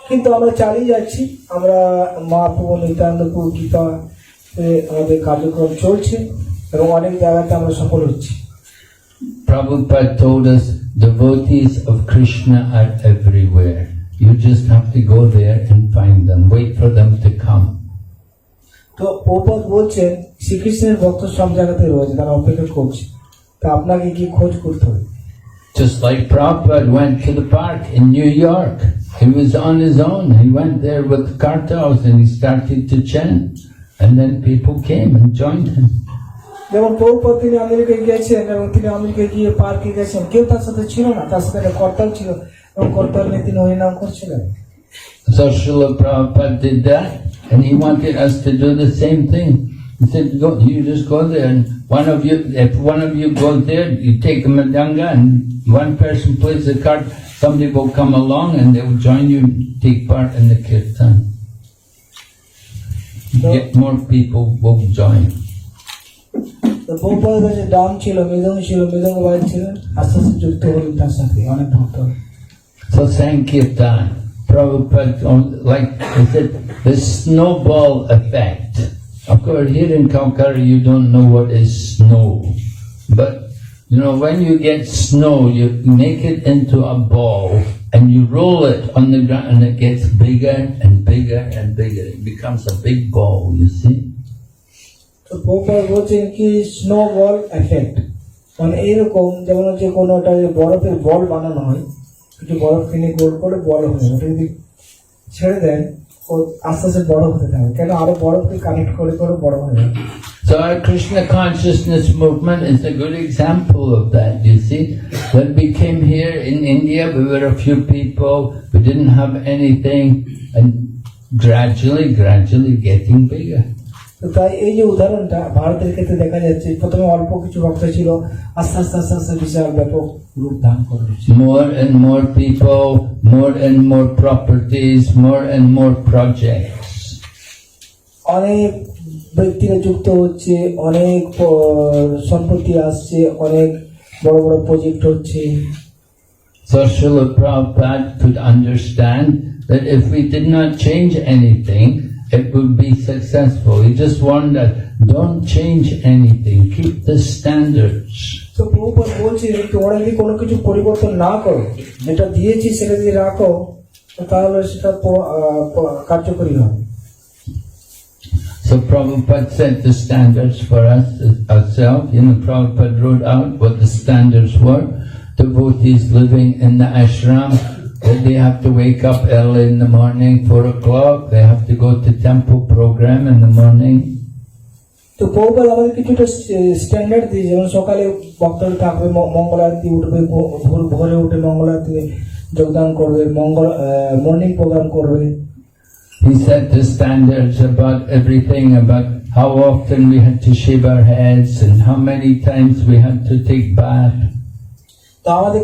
কিন্তু আমরা চালিয়ে যাচ্ছি, আমরা মহাপ্রভু নিত্যানন্দপুর গীতা আমাদের কার্যক্রম চলছে এবং অনেক জায়গাতে আমরা সফল হচ্ছি। Prabhupada told us, devotees of Krishna are everywhere. You just have to go there and find them, wait for them to come. তো প্রভুপাদ বলছেন শ্রীকৃষ্ণের ভক্ত সব জায়গাতে রয়েছে, তারা অপেক্ষা করছে, তা আপনাকে কি খোঁজ করতে হবে। Just like Prabhupada went to the park in New York. He was on his own. He went there with kartals and he started to chant. And then people came and joined him. যেমন প্রভুপাদ তিনি আমেরিকায় গেছেন এবং তিনি আমেরিকায় গিয়ে পার্কে গেছেন, কেউ তার সাথে ছিল না, তার সাথে একটা কর্তাল ছিল এবং কর্তাল নিয়ে তিনি হরিনাম করছিলেন। So Srila Prabhupada did that, and he wanted us to do the same thing. He said, "Go, you just go there, and if one of you goes there, you take a madanga, and one person plays the card, somebody will come along and they will join you and take part in the kirtan. Get more people will join." তো প্রভুপাদের কাছে ডাম ছিল, মৃদঙ্গ ছিল, মৃদঙ্গ বাজাচ্ছিলেন, আস্তে আস্তে যুক্ত হলেন তার সাথে অনেক ভক্ত। So Sankirtan, Prabhupada, like he said, the snowball effect. Of course, here in Calcutta, you don't know what is snow. But, you know, when you get snow, you make it into a ball and you roll it on the ground and it gets bigger and bigger and bigger. It becomes a big ball, you see. তো প্রভুপাদ বলছেন কি snow বল effect, মানে এইরকম যেমন হচ্ছে কোনো একটা বরফের বল বানানো হয়, একটু বরফ কিনে গোল করে বল হয়ে ওটা যদি ছেড়ে দেন ও আস্তে আস্তে বড় হতে থাকে, কেন আরো বরফকে কানেক্ট করে করে বড় হয়ে যায়। So our Krishna consciousness movement is a good example of that, you see. When we came here in India, we were a few people, we didn't have anything, and gradually getting bigger. তো তাই এই যে উদাহরণটা ভারতের ক্ষেত্রে দেখা যাচ্ছে, প্রথমে অল্প কিছু ভক্ত ছিল, আস্তে আস্তে আস্তে আস্তে বিশাল ব্যাপক রূপ ধারণ করেছে। More and more people, more and more properties, more and more projects. অনেক ব্যক্তিরা যুক্ত হচ্ছে, অনেক সম্পত্তি আসছে, অনেক বড় বড় প্রজেক্ট হচ্ছে। So Srila Prabhupada could understand that if we did not change anything, it would be successful. He just warned us, don't change anything, keep the standards. তো প্রভুপাদ বলছে তোমরা যদি কোনো কিছু পরিবর্তন না করো, যেটা দিয়েছি সেটা যদি রাখো, তাহলে সেটা কার্যকরী হবে। So Prabhupada set the standards for us ourselves. You know, Prabhupada wrote out what the standards were. Devotees living in the ashram, that they have to wake up early in the morning, 4 o'clock, they have to go to temple program in the morning. তো প্রভুপাদ আমাদের কিছুটা standard দিয়ে, যেমন সকালে ভক্তরা থাকবে, মঙ্গল আরতি উঠবে, ভোরে উঠে মঙ্গল আরতি যোগদান করবে, মর্নিং প্রোগ্রাম করবে। He set the standards about everything, about how often we had to shave our heads and how many times we had to take bath. তো আমাদের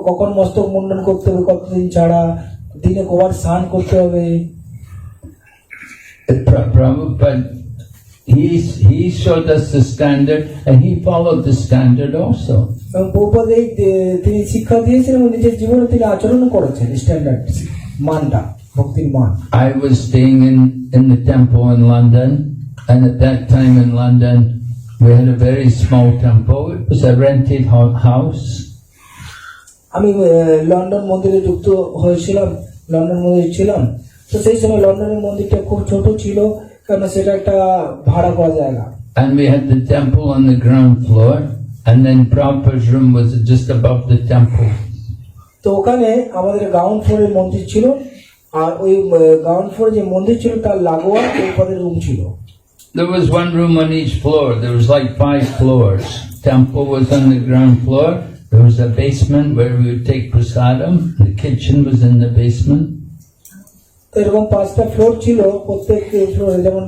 কখন মস্তক মুন্ডন করতে হবে, কতদিন ছাড়া, দিনে কবার স্নান করতে হবে। Prabhupada, he showed us the standard and he followed the standard also. এবং প্রভুপাদ তিনি শিক্ষা দিয়েছেন এবং নিজের জীবনে তিনি আচরণও করেছেন স্ট্যান্ডার্ড মানটা, ভক্তির মান। I was staying in the temple in London, and at that time in London we had a very small temple. It was a rented house. আমি লন্ডন মন্দিরে যুক্ত হয়েছিলাম, লন্ডন মন্দিরে ছিলাম, তো সেই সময় লন্ডনের মন্দিরটা খুব ছোট ছিল, কারণ সেটা একটা ভাড়া করা জায়গা। And we had the temple on the ground floor, and then Prabhupada's room was just above the temple. তো ওখানে আমাদের গ্রাউন্ড ফ্লোরে মন্দির ছিল, আর ওই গ্রাউন্ড ফ্লোরে যে মন্দির ছিল তার লাগোয়া প্রভুপাদের রুম ছিল। There was one room on each floor. There was like 5 floors. Temple was on the ground floor. There was a basement where we would take prasadam. The kitchen was in the basement. তো এরকম 5টা floor ছিল, প্রত্যেক ফ্লোরে যেমন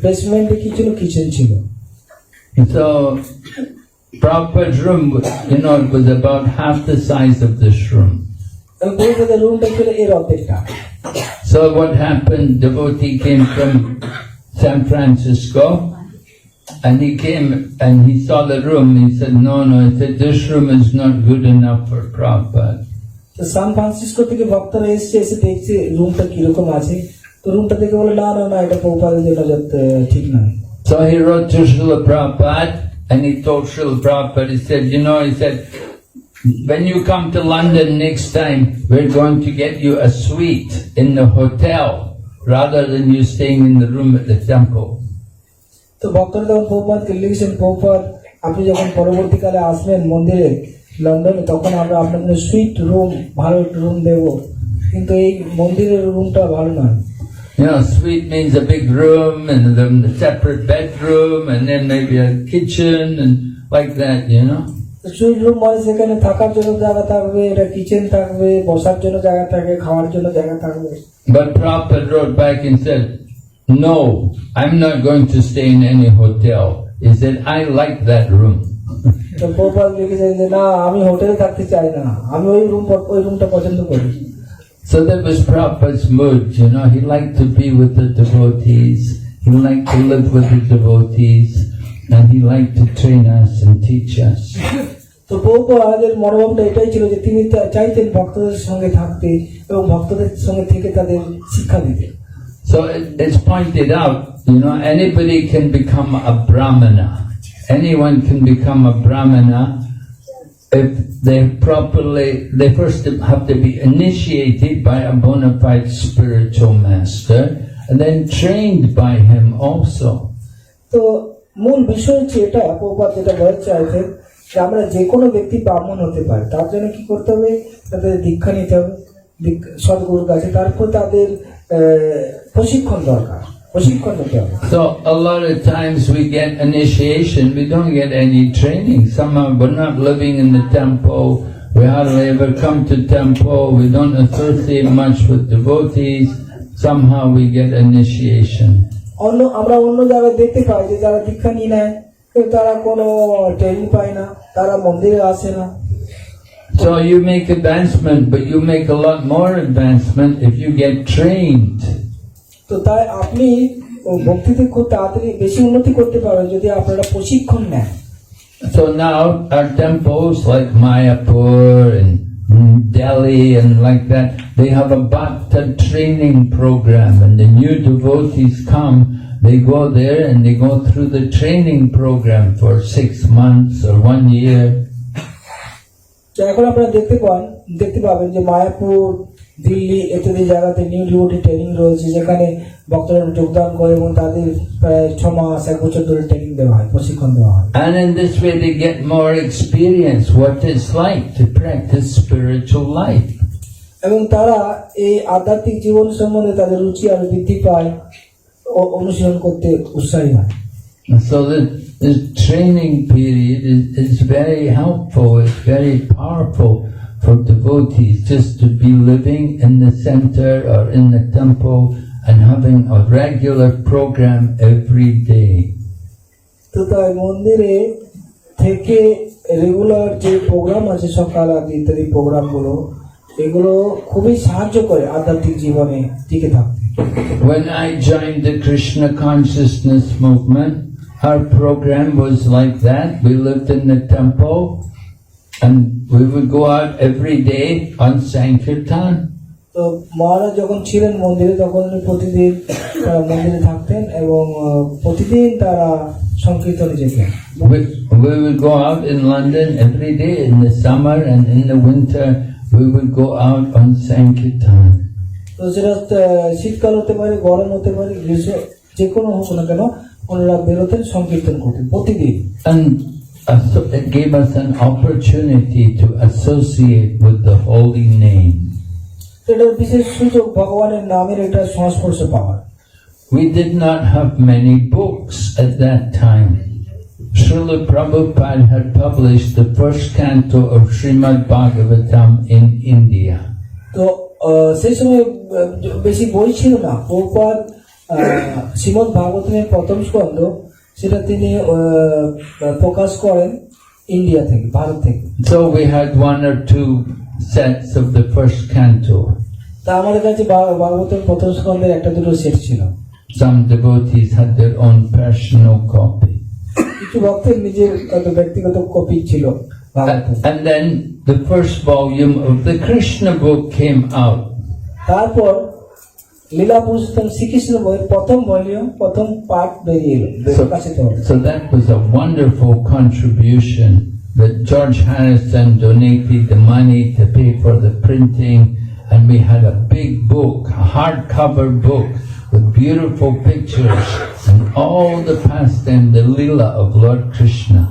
বেসমেন্টে কি ছিল, kitchen ছিল। And so Prabhupada's room, it was about half the size of this room. এবং প্রভুপাদের রুমটা ছিল এর অর্ধেকটা। So what happened, devotee came from San Francisco, and he came and he saw the room. He said, no, he said, this room is not good enough for Prabhupada. তো San Francisco থেকে ভক্তরা এসে দেখছে রুমটা কিরকম আছে, তো রুমটা দেখে বলে না এটা প্রভুপাদের জন্য ঠিক না। So he wrote to Srila Prabhupada, and he told Srila Prabhupada, he said, when you come to London next time, we're going to get you a suite in the hotel, rather than you staying in the room at the temple. তো ভক্তরা তখন প্রভুপাদকে লিখেছেন, প্রভুপাদ আপনি যখন পরবর্তীকালে আসবেন মন্দিরে লন্ডনে, তখন আমরা আপনাকে সুইট রুম, ভালো রুম দেব, কিন্তু এই মন্দিরের রুমটা ভালো নয়। Suite means a big room and then a separate bedroom and then maybe a kitchen and like that, sweet room মানে সেখানে থাকার জন্য জায়গা থাকবে, এটা কিচেন থাকবে, বসার জন্য জায়গা থাকবে, খাওয়ার জন্য জায়গা থাকবে। But Prabhupada wrote back and said, no, I'm not going to stay in any hotel. He said, I like that room. তো প্রভুপাদ লিখেছেন যে না, আমি হোটেলে থাকতে চাই না, আমি ওই রুমটা পছন্দ করি। So that was Prabhupada's mood, he liked to be with the devotees, he liked to live with the devotees, and he liked to train us and teach us. তো প্রভুপাদের মনোভাবটা এটাই ছিল যে তিনি চাইতেন ভক্তদের সঙ্গে থাকতে এবং ভক্তদের সঙ্গে থেকে তাদের শিক্ষা দিতে। So it's pointed out, anybody can become a brahmana. Anyone can become a brahmana if they first have to be initiated by a bona fide spiritual master and then trained by him also. তো মূল বিষয় হচ্ছে এটা, প্রভুপাদ যেটা বলতে চাইছেন যে আমরা যে কোনো ব্যক্তি ব্রাহ্মণ হতে পারে, তার জন্য কি করতে হবে, তাদের দীক্ষা নিতে হবে সদ্গুরুর কাছে, তারপর তাদের প্রশিক্ষণ দরকার, প্রশিক্ষণ নিতে হবে। So a lot of times we get initiation, we don't get any training. Somehow we're not living in the temple, we hardly ever come to temple, we don't associate much with devotees, somehow we get initiation. আমরা অন্য জায়গায় দেখতে পাই যে যারা দীক্ষা নিয়ে নেয় তারা কোনো ট্রেনিং পায় না, তারা মন্দিরে আসে না। So you make advancement, but you make a lot more advancement if you get trained. তো তাই আপনি ভক্তিতে খুব তাড়াতাড়ি বেশি উন্নতি করতে পারবেন যদি আপনারা প্রশিক্ষণ নেন। So now our temples like Mayapur and Delhi and like that, they have a Bhakta training program, and the new devotees come, they go there and they go through the training program for 6 months or 1 year. এখন আপনারা দেখতে পাবেন যে মায়াপুর, দিল্লি ইত্যাদি জায়গাতে new devotee training রয়েছে, যেখানে ভক্তরা যোগদান করে এবং তাদের প্রায় 6 মাস 1 বছর ধরে ট্রেনিং দেওয়া হয়, প্রশিক্ষণ দেওয়া হয়। And in this way they get more experience what it's like to practice spiritual life. এবং তারা এই আধ্যাত্মিক জীবন সম্বন্ধে তাদের রুচি আর বৃদ্ধি পায়, অনুশীলন করতে উৎসাহী হয়। So this training period is very helpful, it's very powerful for devotees just to be living in the center or in the temple and having a regular program every day. তো তাই মন্দিরে থেকে রেগুলার যে programme আছে সকাল আদি ইত্যাদি প্রোগ্রামগুলো, এগুলো খুবই সাহায্য করে আধ্যাত্মিক জীবনে টিকে থাকতে। When I joined the Krishna consciousness movement, our program was like that. We lived in the temple and we would go out every day on Sankirtan. তো মহারাজ যখন ছিলেন মন্দিরে তখন উনি প্রতিদিন মন্দিরে থাকতেন এবং প্রতিদিন তারা সংকীর্তনে যেতেন। We would go out in London every day in the summer, and in the winter we would go out on Sankirtan. তো তো সেটা শীতকাল হতে পারে, গরম হতে পারে, গ্রীষ্ম, যে কোনো হোক না কেন ওনারা বেরোতেন সংকীর্তন করতেন প্রতিদিন। And it gave us an opportunity to associate with the holy name. এটার বিশেষ সুযোগ ভগবানের নামের একটা সংস্পর্শ পাওয়ার। We did not have many books at that time. Srila Prabhupada had published the first canto of Srimad Bhagavatam in India. তো সেই সময় বেশি বই ছিল না। প্রভুপাদ শ্রীমদ ভাগবতের প্রথম স্কন্ধ সেটা তিনি প্রকাশ করেন ইন্ডিয়া থেকে, ভারত থেকে। So we had one or two sets of the first canto. তা আমাদের কাছে ভাগবতের প্রথম স্কন্ধের একটা দুটো সেট ছিল। Some devotees had their own personal copy. কিছু ভক্তের নিজের ব্যক্তিগত কপি ছিল ভাগবতের। And then the first volume of the Krishna book came out. তারপর লীলা পুরুষোত্তম শ্রীকৃষ্ণ বইয়ের প্রথম ভলিউম, প্রথম পার্ট বেরিয়ে এলো, প্রকাশিত হলো। So that was a wonderful contribution that George Harrison donated the money to pay for the printing, and we had a big book, a hardcover book with beautiful pictures and all the pastime, the Leela of Lord Krishna.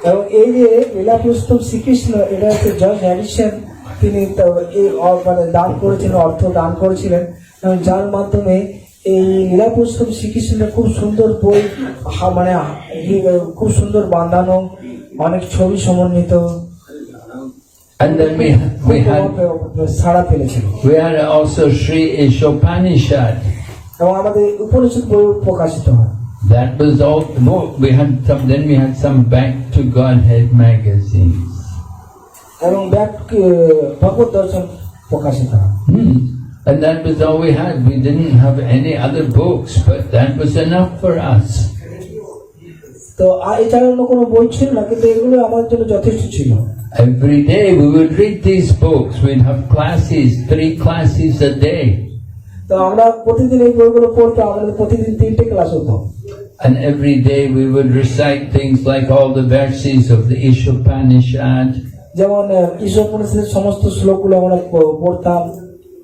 এবং এই যে লীলা পুরুষোত্তম শ্রীকৃষ্ণ, এটা হচ্ছে George Harrison, তিনি মানে দান করেছিলেন, অর্থ দান করেছিলেন, এবং যার মাধ্যমে এই লীলা পুরুষোত্তম শ্রীকৃষ্ণের খুব সুন্দর বই, মানে খুব সুন্দর বাঁধানো, অনেক ছবি সমন্বিত, And then ছাড়া ফেলেছিল। we had also Sri Ishopanishad. এবং আমাদের উপনিষদ বই প্রকাশিত হয়। That was all the book. Then we had some Back to Godhead magazines. এবং ভগবত দর্শন প্রকাশিত হয়। And that was all we had. We didn't have any other books, but that was enough for us. তো এছাড়া অন্য কোনো বই ছিল না, কিন্তু এগুলো আমার জন্য যথেষ্ট ছিল। Every day we would read these books. We'd have classes, 3 classes a day. তো আমরা প্রতিদিন এই বইগুলো পড়তাম, আমাদের প্রতিদিন 3টে ক্লাস হতো। And every day we would recite things like all the verses of the Ishopanishad. যেমন ঈশ্বরোপনিষদের সমস্ত শ্লোকগুলো আমরা পড়তাম।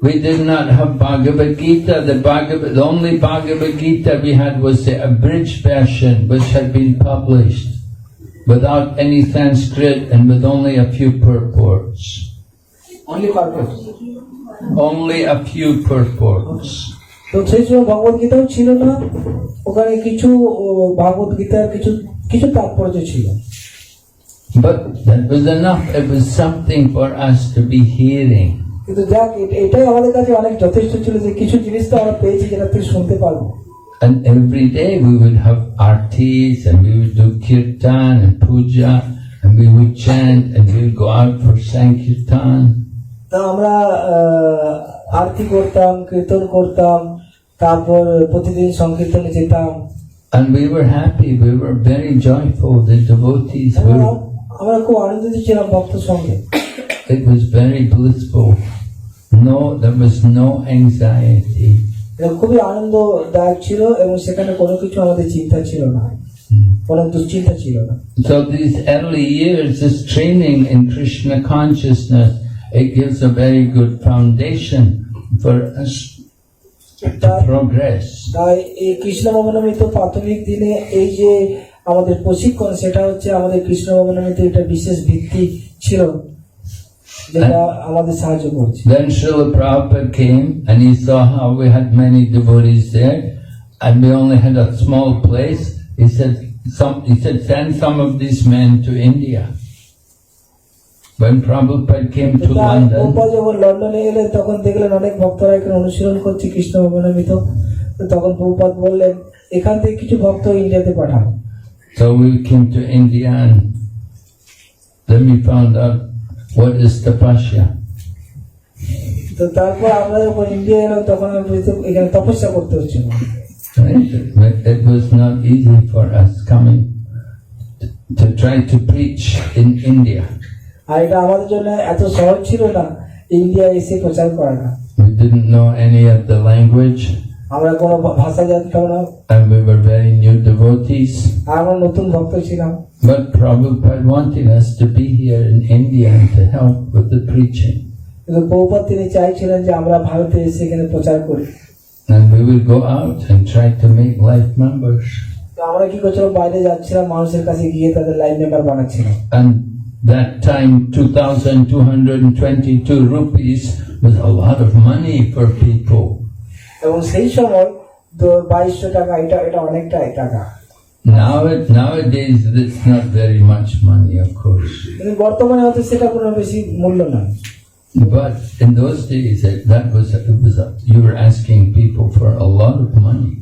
We did not have Bhagavad Gita. The only Bhagavad Gita we had was the abridged version, which had been published without any Sanskrit and with only a few purports. Only purpose, Only a few purports. তো সেই সময় ভগবত গীতাও ছিল না, ওখানে কিছু ভগবত গীতার কিছু তাৎপর্য ছিল। But that was enough. It was something for us to be hearing. কিন্তু যাক, এটাই আমাদের কাছে অনেক যথেষ্ট ছিল যে কিছু জিনিস তো আমরা পেয়েছি যেটা তুই শুনতে পারবো। And every day we would have artis and we would do kirtan and puja and we would chant and we would go out for sankirtan. তা আমরা আরতি করতাম, কীর্তন করতাম, তারপর প্রতিদিন সংকীর্তনে যেতাম। And we were happy. We were very joyful. The devotees were. আমরা খুব আনন্দিত ছিলাম ভক্ত সঙ্গে। It was very blissful. There was no anxiety. এটা খুবই আনন্দদায়ক ছিল এবং সেখানে কোনো কিছু আমাদের চিন্তা ছিল না, কোনো দুশ্চিন্তা ছিল না। So these early years, this training in Krishna consciousness, it gives a very good foundation for us to progress. তাই এই কৃষ্ণ ভবনমিত প্রাথমিক দিনে এই যে আমাদের প্রশিক্ষণ, সেটা হচ্ছে আমাদের কৃষ্ণ ভবনমিত একটা বিশেষ ভিত্তি ছিল যেটা আমাদের সাহায্য করছে। Then Srila Prabhupada came and he saw how we had many devotees there and we only had a small place. He said, send some of these men to India. When Prabhupada came to London, Prabhupada যখন লন্ডনে এলেন তখন দেখলেন অনেক ভক্তরা এখানে অনুশীলন করছে কৃষ্ণ ভবনমিত। তখন প্রভুপাদ বললেন, এখান থেকে কিছু ভক্ত ইন্ডিয়াতে পাঠান। so we came to India and then we found out what is tapasya. তো তারপর আমরা যখন ইন্ডিয়া এলাম তখন আমরা এখানে তপস্যা করতে হচ্ছিল। It was not easy for us coming to try to preach in India. আর এটা আমাদের জন্য এত সহজ ছিল না ইন্ডিয়া এসে প্রচার করাটা। We didn't know any of the language. আমরা কোনো ভাষা জানতাম না। And we were very new devotees. আর আমরা নতুন ভক্ত ছিলাম। But Prabhupada wanted us to be here in India and to help with the preaching. কিন্তু প্রভুপাদ তিনি চাইছিলেন যে আমরা ভারতে এসে এখানে প্রচার করি। And we would go out and try to make life members. তো আমরা কি করছিলাম, বাইরে যাচ্ছিলাম, মানুষের কাছে গিয়ে তাদের লাইন মেম্বার বানাচ্ছিলাম। And that time, 2,222 rupees was a lot of money for people. এবং সেই সময় তো 2200 টাকা, এটা অনেকটাই টাকা। Nowadays, it's not very much money, of course. কিন্তু বর্তমানে হয়তো সেটা কোনো বেশি মূল্য নয়। But in those days, you were asking people for a lot of money.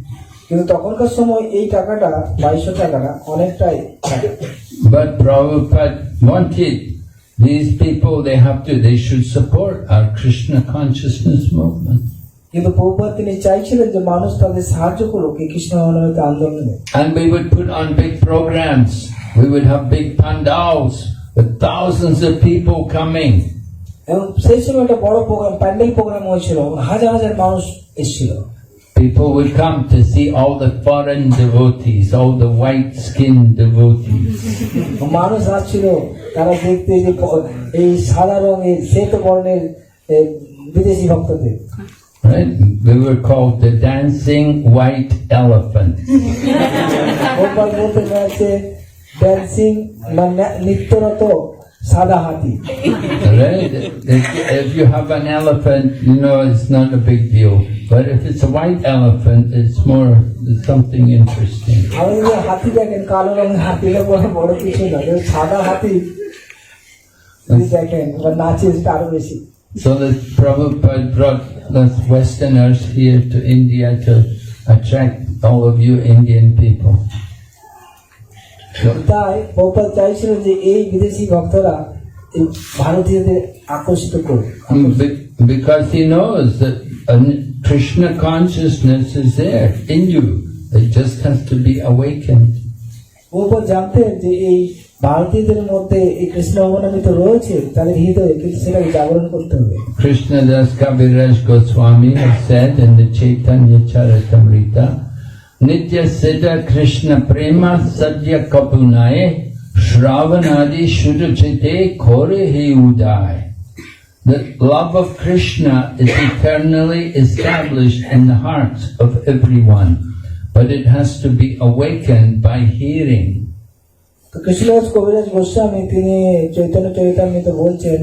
কিন্তু তখনকার সময় এই টাকাটা 2200 টাকাটা অনেকটাই টাকা। But Prabhupada wanted these people, they should support our Krishna consciousness movement. কিন্তু প্রভুপাদ তিনি চাইছিলেন যে মানুষ তাদের সাহায্য করুক এই কৃষ্ণ ভাবনামৃত আন্দোলনে। And we would put on big programs. We would have big pandals with thousands of people coming. এবং সেই সময় একটা বড় প্রোগ্রাম, প্যান্ডেল প্রোগ্রাম হয়েছিল, হাজার হাজার মানুষ এসেছিল। People would come to see all the foreign devotees, all the white-skinned devotees. মানুষ আসছিল তারা দেখতে যে এই সাদা রঙের শ্বেত বর্ণের বিদেশি ভক্তদের। Right? We were called the dancing white elephant. Prabhupada বলতে চাইছে ড্যান্সিং মানে নৃত্যরত সাদা হাতি। Right? If you have an elephant, it's not a big deal. But if it's a white elephant, it's something interesting. আমাদের যে হাতি দেখেন, কালো রঙের হাতি, বড় কিছু না, সাদা হাতি দেখেন বা নাচে আরো বেশি। So that Prabhupada brought the Westerners here to India to attract all of you Indian people. তাই প্রভুপাদ চাইছিলেন যে এই বিদেশি ভক্তরা এই ভারতীয়দের আকর্ষিত করবে। Because he knows that Krishna consciousness is there in you. It just has to be awakened. Prabhupada জানতেন যে এই ভারতীয়দের মধ্যে এই কৃষ্ণ ভাবনামৃত রয়েছে তাদের হৃদয়ে, কিন্তু সেটাকে জাগরণ করতে হবে। Krishna Das Kaviraj Goswami has said in the Chaitanya Charitamrita, Nitya Siddha Krishna Prema Sadhya Kapunaye Shravanadi Shuddhachite Kore He Uday. The love of Krishna is eternally established in the hearts of everyone, but it has to be awakened by hearing. তো কৃষ্ণদাস কবিরাজ গোস্বামী তিনি চৈতন্য চরিতামৃতে বলছেন,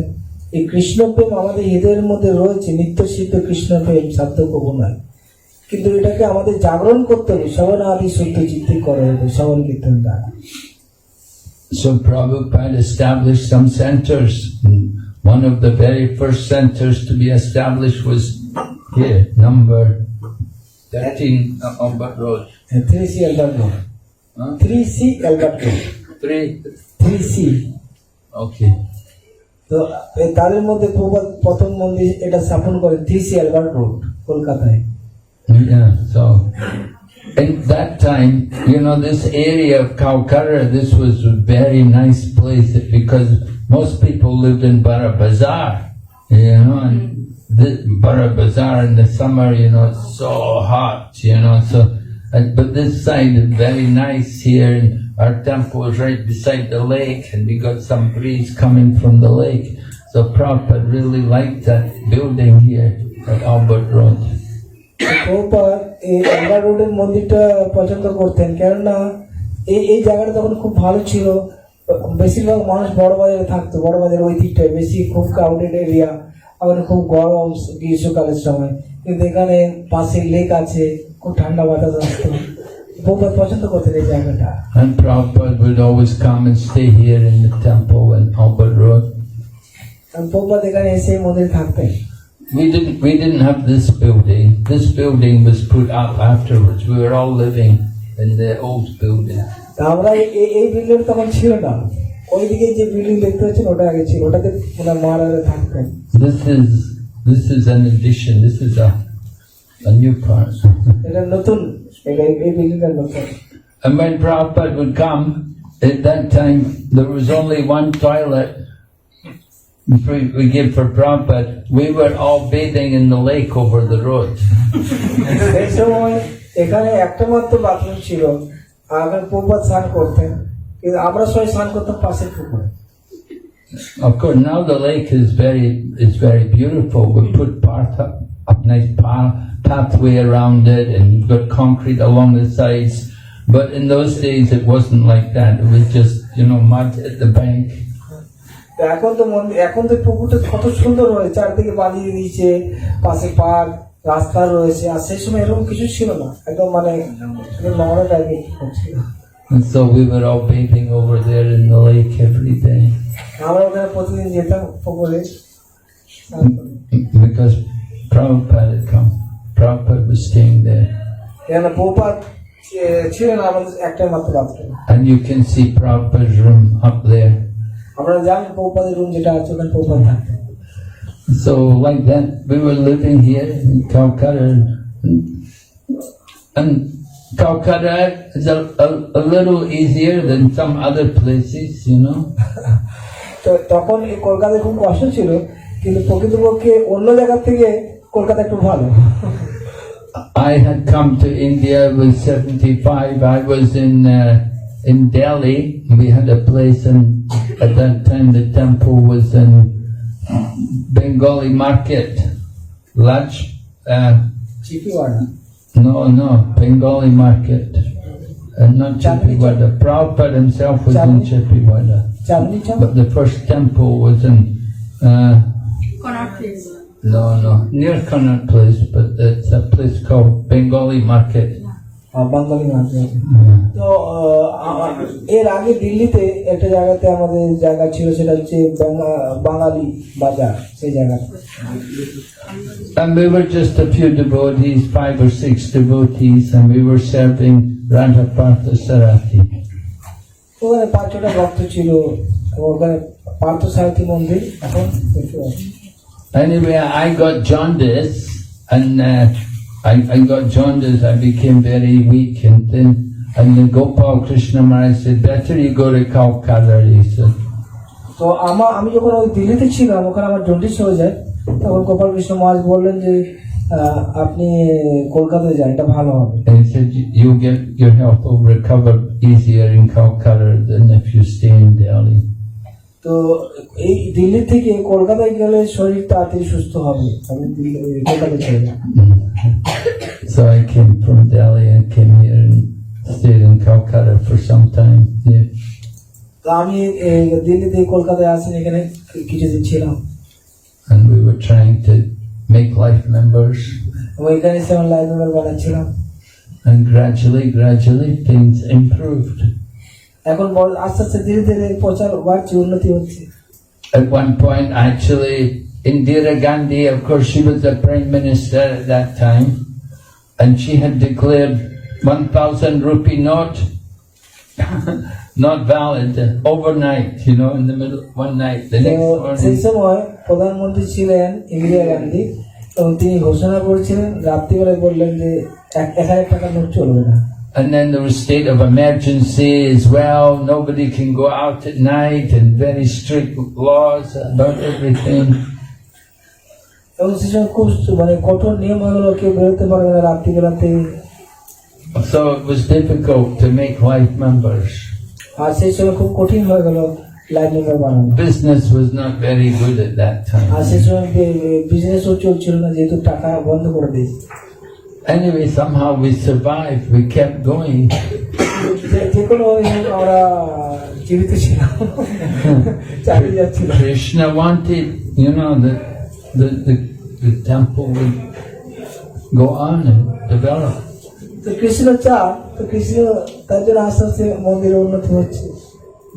এই কৃষ্ণ প্রেম আমাদের হৃদয়ের মধ্যে রয়েছে, নিত্য সিদ্ধ কৃষ্ণ প্রেম সাধ্য কবু নয়, কিন্তু এটাকে আমাদের জাগরণ করতে হবে, শ্রবণ আদি শুদ্ধ চিত্তে করা হবে শ্রবণ কীর্তন দ্বারা। So Prabhupada established some centers. One of the very first centers to be established was here, number 13 Albert Road. 3C Albert Road. Huh? 3C Albert Road. 3C. Okay. তো তাদের মধ্যে প্রভুপাদ প্রথম মন্দির এটা স্থাপন করেন 3C Albert Road, কলকাতায়। Yeah, so in that time, this area of Calcutta, this was a very nice place because most people lived in Bara Bazaar, and Bara Bazaar in the summer, it's so hot, but this side is very nice here, and our temple is right beside the lake, and we got some breeze coming from the lake. So Prabhupada really liked that building here at Albert Road. Prabhupada এই Albert রোডের মন্দিরটা পছন্দ করতেন, কেননা এই জায়গাটা তখন খুব ভালো ছিল। বেশিরভাগ মানুষ বড় বাজারে থাকতো, বড় বাজারের ওই দিকটায় বেশি খুব ক্রাউডেড এরিয়া, ওখানে খুব গরম গ্রীষ্মকালের সময়, কিন্তু এখানে পাশে লেক আছে, খুব ঠান্ডা বাতাস আসতো। প্রভুপাদ পছন্দ করতেন এই জায়গাটা। And Prabhupada would always come and stay here in the temple in Albert Road. Prabhupada এখানে এসে মন্দিরে থাকতেন। We didn't have this building. This building was put up afterwards. We were all living in the old building. আমরা এই building তখন ছিল না, ওইদিকে যে বিল্ডিং দেখতে পাচ্ছেন ওটা আগে ছিল, ওটাতে ওনার মহারাজা থাকতেন। This is an addition. This is a new part. এটা নতুন, এই বিল্ডিংটা নতুন। And when Prabhupada would come, at that time there was only one toilet we give for Prabhupada. We were all bathing in the lake over the road. সেই সময় এখানে একটা মাত্র বাথরুম ছিল, আর প্রভুপাদ স্নান করতেন, কিন্তু আমরা সবাই স্নান করতাম পাশের পুকুরে। Of course, now the lake is very beautiful. We put a nice pathway around it, and got concrete along the sides. But in those days, it wasn't like that. It was just mud at the bank. তো এখন তো পুকুরটা কত সুন্দর হয়েছে, চারদিকে বানিয়ে দিয়েছে, পাশে পার্ক, রাস্তা রয়েছে। আর সেই সময় এরকম কিছু ছিল না, একদম নোংরা টাইপের ছিল। And so we were all bathing over there in the lake every day আমরা ওখানে প্রতিদিন যেতাম পুকুরে। because Prabhupada had come. Prabhupada was staying there. এখানে প্রভুপাদ ছিলেন আমাদের একটাই মাত্র bathroom. And you can see Prabhupada's room up there. আমরা জানি প্রভুপাদের রুম যেটা আছে ওখানে প্রভুপাদ থাকতেন। So like that, we were living here in Calcutta, and Calcutta is a little easier than some other places, তো তখন এই কলকাতায় খুব কষ্ট ছিল, কিন্তু প্রকৃতপক্ষে অন্য জায়গা থেকে কলকাতা একটু ভালো। I had come to India with 75. I was in Delhi. We had a place, and at that time the temple was in Bengali market. Large. চিপিওয়াড়া। No, Bengali market. Not Chippiwada. Prabhupada himself was in Chippiwada. Chandni Chowk. But the first temple was in Connaught Place. no, near Connaught Place, but it's a place called Bengali Market. Bangali market. তো এর আগে দিল্লিতে একটা জায়গাতে আমাদের জায়গা ছিল, সেটা হচ্ছে বাঙালি বাজার, সেই জায়গা। And we were just a few devotees, 5 or 6 devotees, and we were serving Radha Parthasarathi. ওখানে 5-6টা ভক্ত ছিল, ওখানে পার্থসারথী মন্দির এখন একটু আছে। Anyway, I got jaundice, and I got jaundice. I became very weak, and then Gopal Krishna Maharaj said, "Better you go to Calcutta." He said. তো আমি যখন ওই দিল্লিতে ছিলাম, ওখানে আমার জন্ডিস হয়ে যায়, তখন গোপাল কৃষ্ণ মহারাজ বললেন যে আপনি কলকাতায় যান, এটা ভালো হবে। And he said, "You'll get your health will recover easier in Calcutta than if you stay in Delhi." তো এই দিল্লি থেকে কলকাতায় গেলে শরীর তাড়াতাড়ি সুস্থ হবে, আমি কলকাতায় ছেড়ে যাই। So I came from Delhi and came here and stayed in Calcutta for some time. Yeah. তো আমি দিল্লি থেকে কলকাতায় আসি, এখানে কিছুদিন ছিলাম। And we were trying to make life members. এখানে এসে আমার লাইফ মেম্বার বানাচ্ছিলাম। And gradually things improved. এখন আস্তে আস্তে ধীরে ধীরে প্রচার বাড়ছে, উন্নতি হচ্ছে। At one point, actually, Indira Gandhi, of course, she was the Prime Minister at that time, and she had declared 1,000 rupee note not valid overnight, in the middle, one night. The next সেই morning, সময় প্রধানমন্ত্রী ছিলেন ইন্দিরা গান্ধী, এবং তিনি ঘোষণা করেছিলেন, রাত্রিবেলায় বললেন যে 1,000 টাকা নোট চলবে না। and then there was state of emergency as well. Nobody can go out at night, and very strict laws about everything. এবং সেই সময় খুব কঠোর নিয়ম হয়ে গেল, কেউ বেরোতে পারবে না রাত্রিবেলাতে। So it was difficult to make life members. আর সেই সময় খুব কঠিন হয়ে গেল লাইফ মেম্বার বানানো। Business was not very good at that আর time. সেই সময় বিজনেসও চলছিল না, যেহেতু টাকা বন্ধ করে দিয়েছে। Anyway, somehow we survived. We kept going. যে কোনো আমরা জীবিত ছিলাম, চালিয়ে যাচ্ছিলাম। Krishna wanted, the temple would go on and develop. তো কৃষ্ণ চান, তো কৃষ্ণ তার জন্য আস্তে আস্তে মন্দিরের উন্নতি হচ্ছে,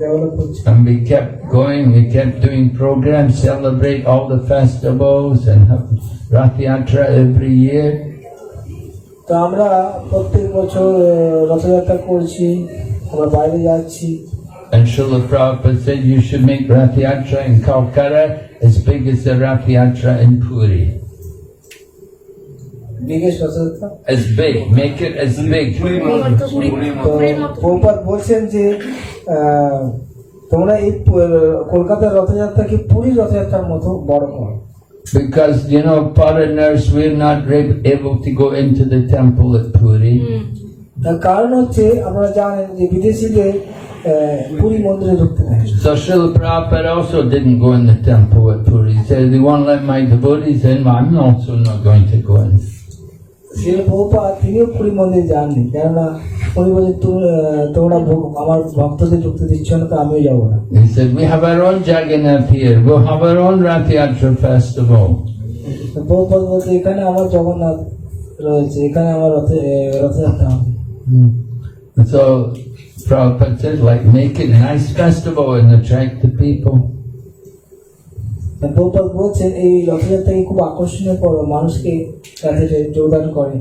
ডেভেলপ হচ্ছে। And we kept going. We kept doing programs, celebrate all the festivals, and have Rath Yatra every year. তো আমরা প্রত্যেক বছর রথযাত্রা করছি, আমরা বাইরে যাচ্ছি। And Srila Prabhupada said you should make Rath Yatra in Calcutta as big as the Rath Yatra in Puri. Biggest Rathyatra As big. Make it as big. তো প্রভুপাদ বলছেন যে তোমরা এই কলকাতার রথযাত্রাকে পুরীর রথযাত্রার মতো বড় করো। Because, foreigners, we're not able to go into the temple at Puri. তার কারণ হচ্ছে, আপনারা জানেন যে বিদেশিদের পুরী মন্দিরে ঢুকতে দেয়। So Srila Prabhupada also didn't go in the temple at Puri. He said, they won't let my devotees in, well, I'm also not going to go in. Srila Prabhupada তিনিও পুরী মন্দিরে যাননি, কেননা উনি বলছেন তোমরা আমার ভক্তদের ঢুকতে দিচ্ছ না, তো আমিও যাবো না। He said, we have our own Jagannath here, we'll have our own Rath Yatra festival. তো প্রভুপাদ বলছে এখানে আমার জগন্নাথ রয়েছে, এখানে আমার রথযাত্রা হবে। And so Prabhupada said, like, make it a nice festival and attract the people. Prabhupada বলছেন এই রথযাত্রাকে খুব আকর্ষণীয় করো, মানুষকে তাতে যোগদান করে।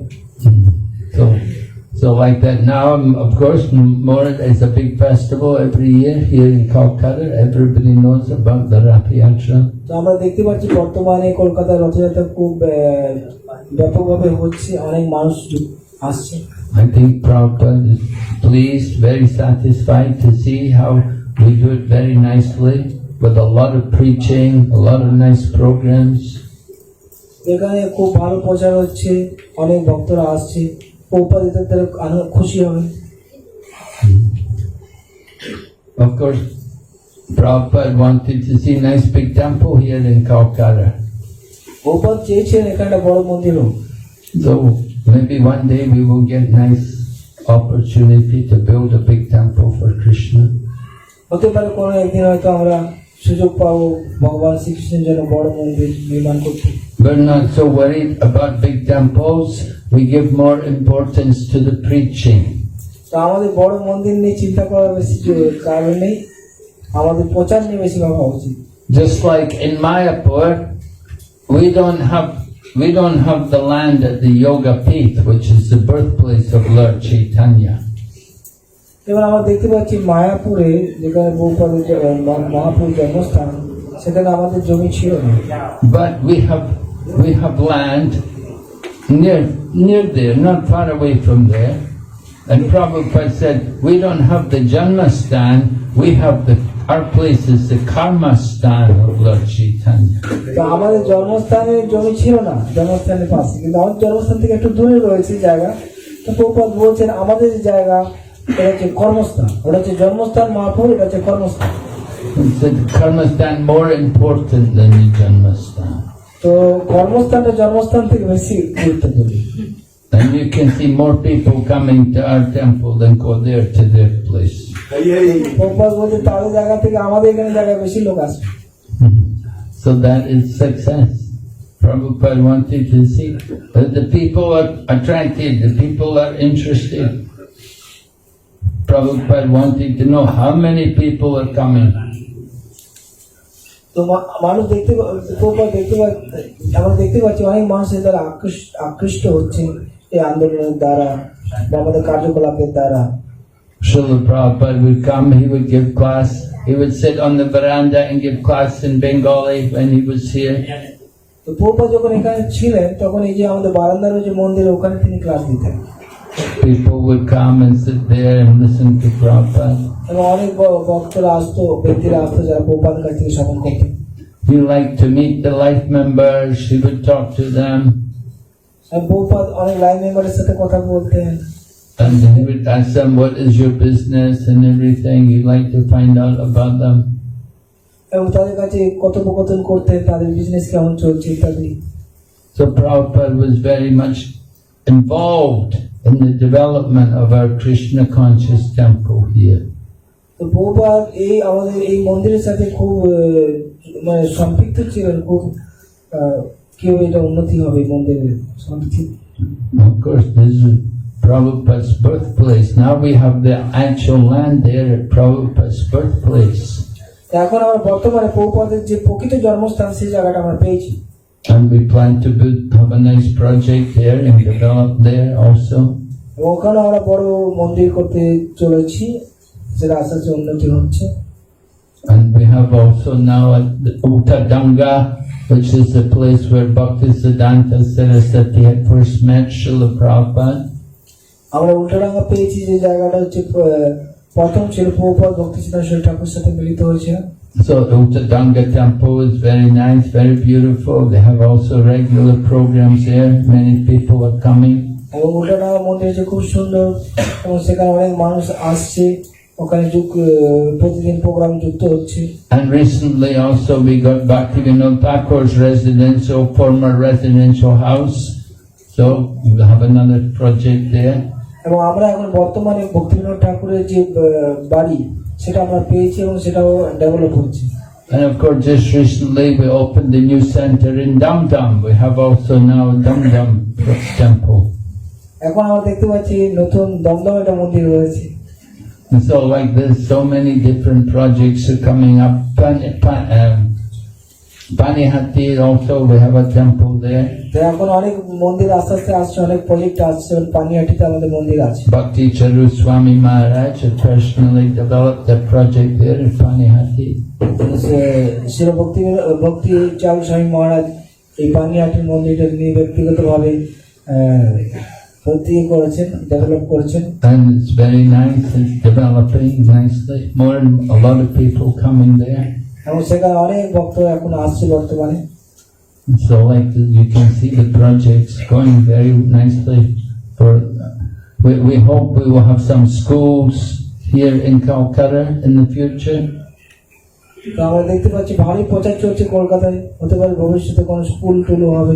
So like that now, of course, Morat is a big festival every year here in Calcutta. Everybody knows about the Rath Yatra. তো আমরা দেখতে পাচ্ছি বর্তমানে কলকাতার রথযাত্রা খুব ব্যাপকভাবে হচ্ছে, অনেক মানুষ আসছে। I think Prabhupada is pleased, very satisfied to see how we do it very nicely with a lot of preaching, a lot of nice programs. এখানে খুব ভালো প্রচার হচ্ছে, অনেক ভক্তরা আসছে, প্রভুপাদ এতে খুশি হবে। Of course, Prabhupada wanted to see a nice big temple here in Calcutta. Prabhupada চেয়েছেন এখানে বড় মন্দির হোক। So maybe one day we will get nice opportunity to build a big temple for Krishna. হতে পারে কোনো একদিন হয়তো আমরা সুযোগ পাবো ভগবান শ্রীকৃষ্ণের জন্য বড় মন্দির নির্মাণ করতে। We're not so worried about big temples. We give more importance to the preaching. তো আমাদের বড় মন্দির নিয়ে চিন্তা করার বেশি কারণ নেই, আমাদের প্রচার নিয়ে বেশি ভাবা উচিত। Just like in Mayapur, we don't have the land at the Yoga Peeth, which is the birthplace of Lord Chaitanya. এবার আমরা দেখতে পাচ্ছি মায়াপুরে, যেখানে প্রভুপাদের মহাপুর জন্মস্থান, সেখানে আমাদের জমি ছিল না। But we have land near there, not far away from there. And Prabhupada said, we don't have the Janma Stan, we have our place is the Karma Stan of Lord Chaitanya. তো আমাদের জন্মস্থানের জমি ছিল না জন্মস্থানের পাশে, কিন্তু আমাদের জন্মস্থান থেকে একটু দূরে রয়েছে জায়গা। তো প্রভুপাদ বলছেন আমাদের যে জায়গা এটা হচ্ছে কর্মস্থান, ওটা হচ্ছে জন্মস্থান মহাপুর, এটা হচ্ছে কর্মস্থান। He said Karma Stan more important than the Janma Stan. তো কর্মস্থানটা জন্মস্থান থেকে বেশি গুরুত্বপূর্ণ। And you can see more people coming to our temple than go there to their place. Prabhupada বলছেন তাদের জায়গা থেকে আমাদের এখানে জায়গায় বেশি লোক আসবে। So that is success. Prabhupada wanted to see that the people are attracted, the people are interested. Prabhupada wanted to know how many people are coming. তো মানুষ প্রভুপাদ আমরা দেখতে পাচ্ছি অনেক মানুষ এর দ্বারা আকৃষ্ট হচ্ছে এই আন্দোলনের দ্বারা বা আমাদের কার্যকলাপের দ্বারা। Srila Prabhupada would come, he would give class, he would sit on the veranda and give class in Bengali when he was here. তো প্রভুপাদ যখন এখানে ছিলেন তখন এই যে আমাদের বারান্দার যে মন্দির, ওখানে তিনি ক্লাস দিতেন। People would come and sit there and listen to Prabhupada. এবং অনেক ভক্তরা আসতো, ব্যক্তিরা আসতো যারা প্রভুপাদের কাছ থেকে শ্রবণ করতেন। He liked to meet the life members, he would talk to them. Prabhupada অনেক লাইন মেম্বারের সাথে কথা বলতেন। And he would ask them, what is your business and everything. He'd like to find out about them. এবং তাদের কাছে কথোপকথন করতেন, তাদের বিজনেস কেমন চলছে ইত্যাদি। So Prabhupada was very much involved in the development of our Krishna conscious temple here. তো প্রভুপাদ আমাদের এই মন্দিরের সাথে খুব মানে সম্পৃক্ত ছিলেন, খুব কেউ এটা উন্নতি হবে এই মন্দিরের সম্পৃক্ত। Of course, this is Prabhupada's birthplace. Now we have the actual land there at Prabhupada's birthplace. এখন আমরা বর্তমানে প্রভুপাদের যে প্রকৃত জন্মস্থান সেই জায়গাটা আমরা পেয়েছি। And we plan to have a nice project there and develop there also. ওখানে আমরা বড় মন্দির করতে চলেছি, সেটা আস্তে আস্তে উন্নতি হচ্ছে। And we have also now at the Uttadanga, which is the place where Bhaktisiddhanta Saraswati had first met Srila Prabhupada. আমরা উল্টাডাঙ্গা পেয়েছি, যে জায়গাটা হচ্ছে প্রথম ছিল প্রভুপাদ ভক্তিসিদ্ধান্ত সরস্বতী ঠাকুর সাথে মিলিত হয়েছিল। So the Uttadanga temple is very nice, very beautiful. They have also regular programs there. Many people are coming. এবং উল্টাডাঙ্গা মন্দির যে খুব সুন্দর এবং সেখানে অনেক মানুষ আসছে ওখানে প্রতিদিন প্রোগ্রাম যুক্ত হচ্ছে। And recently also we got Bhaktivinoda Thakur's residential, former residential house. So we have another project there. এবং আমরা এখন বর্তমানে ভক্তিবিনোদ ঠাকুরের যে বাড়ি সেটা আমরা পেয়েছি এবং সেটাও ডেভেলপ হচ্ছে। And of course just recently we opened the new center in Dum Dum. We have also now a Dum Dum temple. এখন আমরা দেখতে পাচ্ছি নতুন দমদম একটা মন্দির রয়েছে। And so like this, so many different projects are coming up. Panihati also, we have a temple there. তো এখন অনেক মন্দির আস্তে আস্তে আসছে, অনেক প্রজেক্ট আসছে। পানিহাটিতে আমাদের মন্দির আছে। Bhakti Charu Swami Maharaj has personally developed a project there in Panihati. Shri ভক্তি চারু স্বামী মহারাজ এই পানিহাটির মন্দিরটা তিনি ব্যক্তিগতভাবে প্রতি করেছেন, ডেভেলপ করেছেন। And it's very nice, it's developing nicely. More and a lot of people coming there. এবং সেখানে অনেক ভক্ত এখন আসছে বর্তমানে। So like you can see the projects going very nicely. We hope we will have some schools here in Calcutta in the future. তো আমরা দেখতে পাচ্ছি ভালোই প্রচার চলছে কলকাতায়, হতে পারে ভবিষ্যতে কোনো স্কুল টুলও হবে।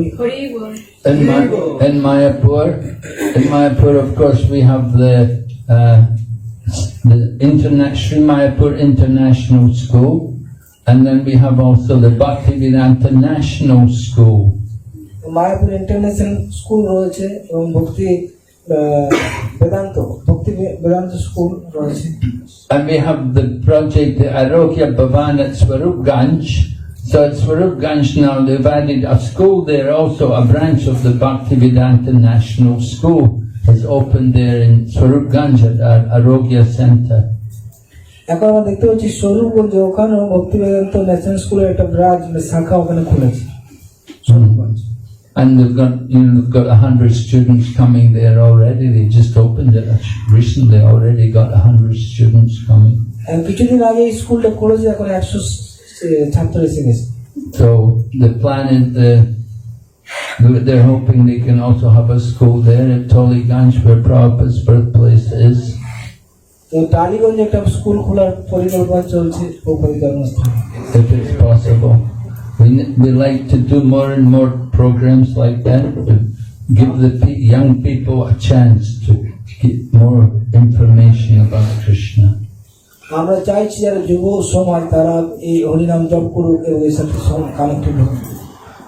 In Mayapur, of course, we have the Sri Mayapur International School, and then we have also the Bhaktivedanta National School. Mayapur international school রয়েছে এবং ভক্তি বেদান্ত স্কুল রয়েছে। And we have the project, the Arogya Bhavan at Swarupganj. So at Swarupganj now they've added a school there also, a branch of the Bhaktivedanta National School is opened there in Swarupganj at our Arogya Center. এখন আমরা দেখতে পাচ্ছি স্বরূপগঞ্জে ওখানেও ভক্তি Vedanta national স্কুলের একটা branch শাখা ওখানে খুলেছে Swarupganj. And they've got 100 students coming there already. They just opened it recently. Already got 100 students coming. কিছুদিন আগে এই স্কুলটা খুলেছে, এখন 100 ছাত্র এসে গেছে। So the plan is they're hoping they can also have a school there at Toliganj, where Prabhupada's birthplace is. তো টালিগঞ্জে একটা স্কুল খোলার পরিকল্পনা চলছে প্রভুপাদের জন্মস্থানে। If it's possible, we like to do more and more programs like that to give the young people a chance to get more information about Krishna. আমরা চাইছি যারা যুব সমাজ তারা এই হরিনাম জপ করুক এবং এর সাথে কানেক্টেড হোক।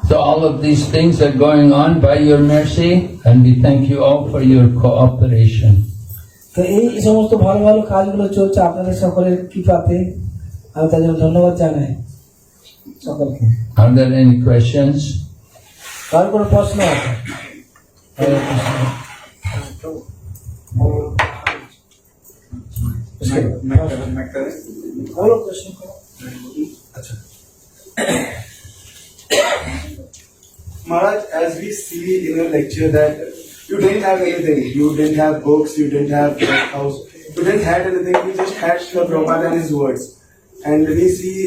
So all of these things are going on by your mercy, and we thank you all for your cooperation. তো এই সমস্ত ভালো ভালো কাজগুলো চলছে আপনাদের সকলের কৃপাতে, আমি তার জন্য ধন্যবাদ জানাই সকলকে। Are there any questions? কার কোনো প্রশ্ন আছে? বলো প্রশ্ন করো। আচ্ছা Maharaj, as we see in your lecture that you didn't have anything, you didn't have books, you didn't have house, you didn't have anything, you just had Srila Prabhupada and his words. And we see,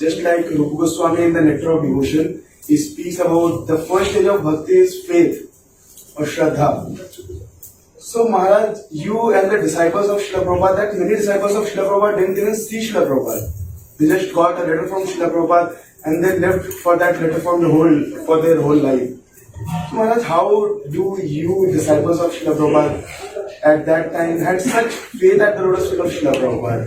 just like Rupa Goswami in the Nectar of Devotion, he speaks about the first stage of bhakti is faith or Shraddha. So Maharaj, you and the disciples of Srila Prabhupada, that many disciples of Srila Prabhupada didn't even see Srila Prabhupada. They just got a letter from Srila Prabhupada and they left for that letter for their whole life. So Maharaj, how do you, disciples of Srila Prabhupada, at that time had such faith at the lotus feet of Srila Prabhupada?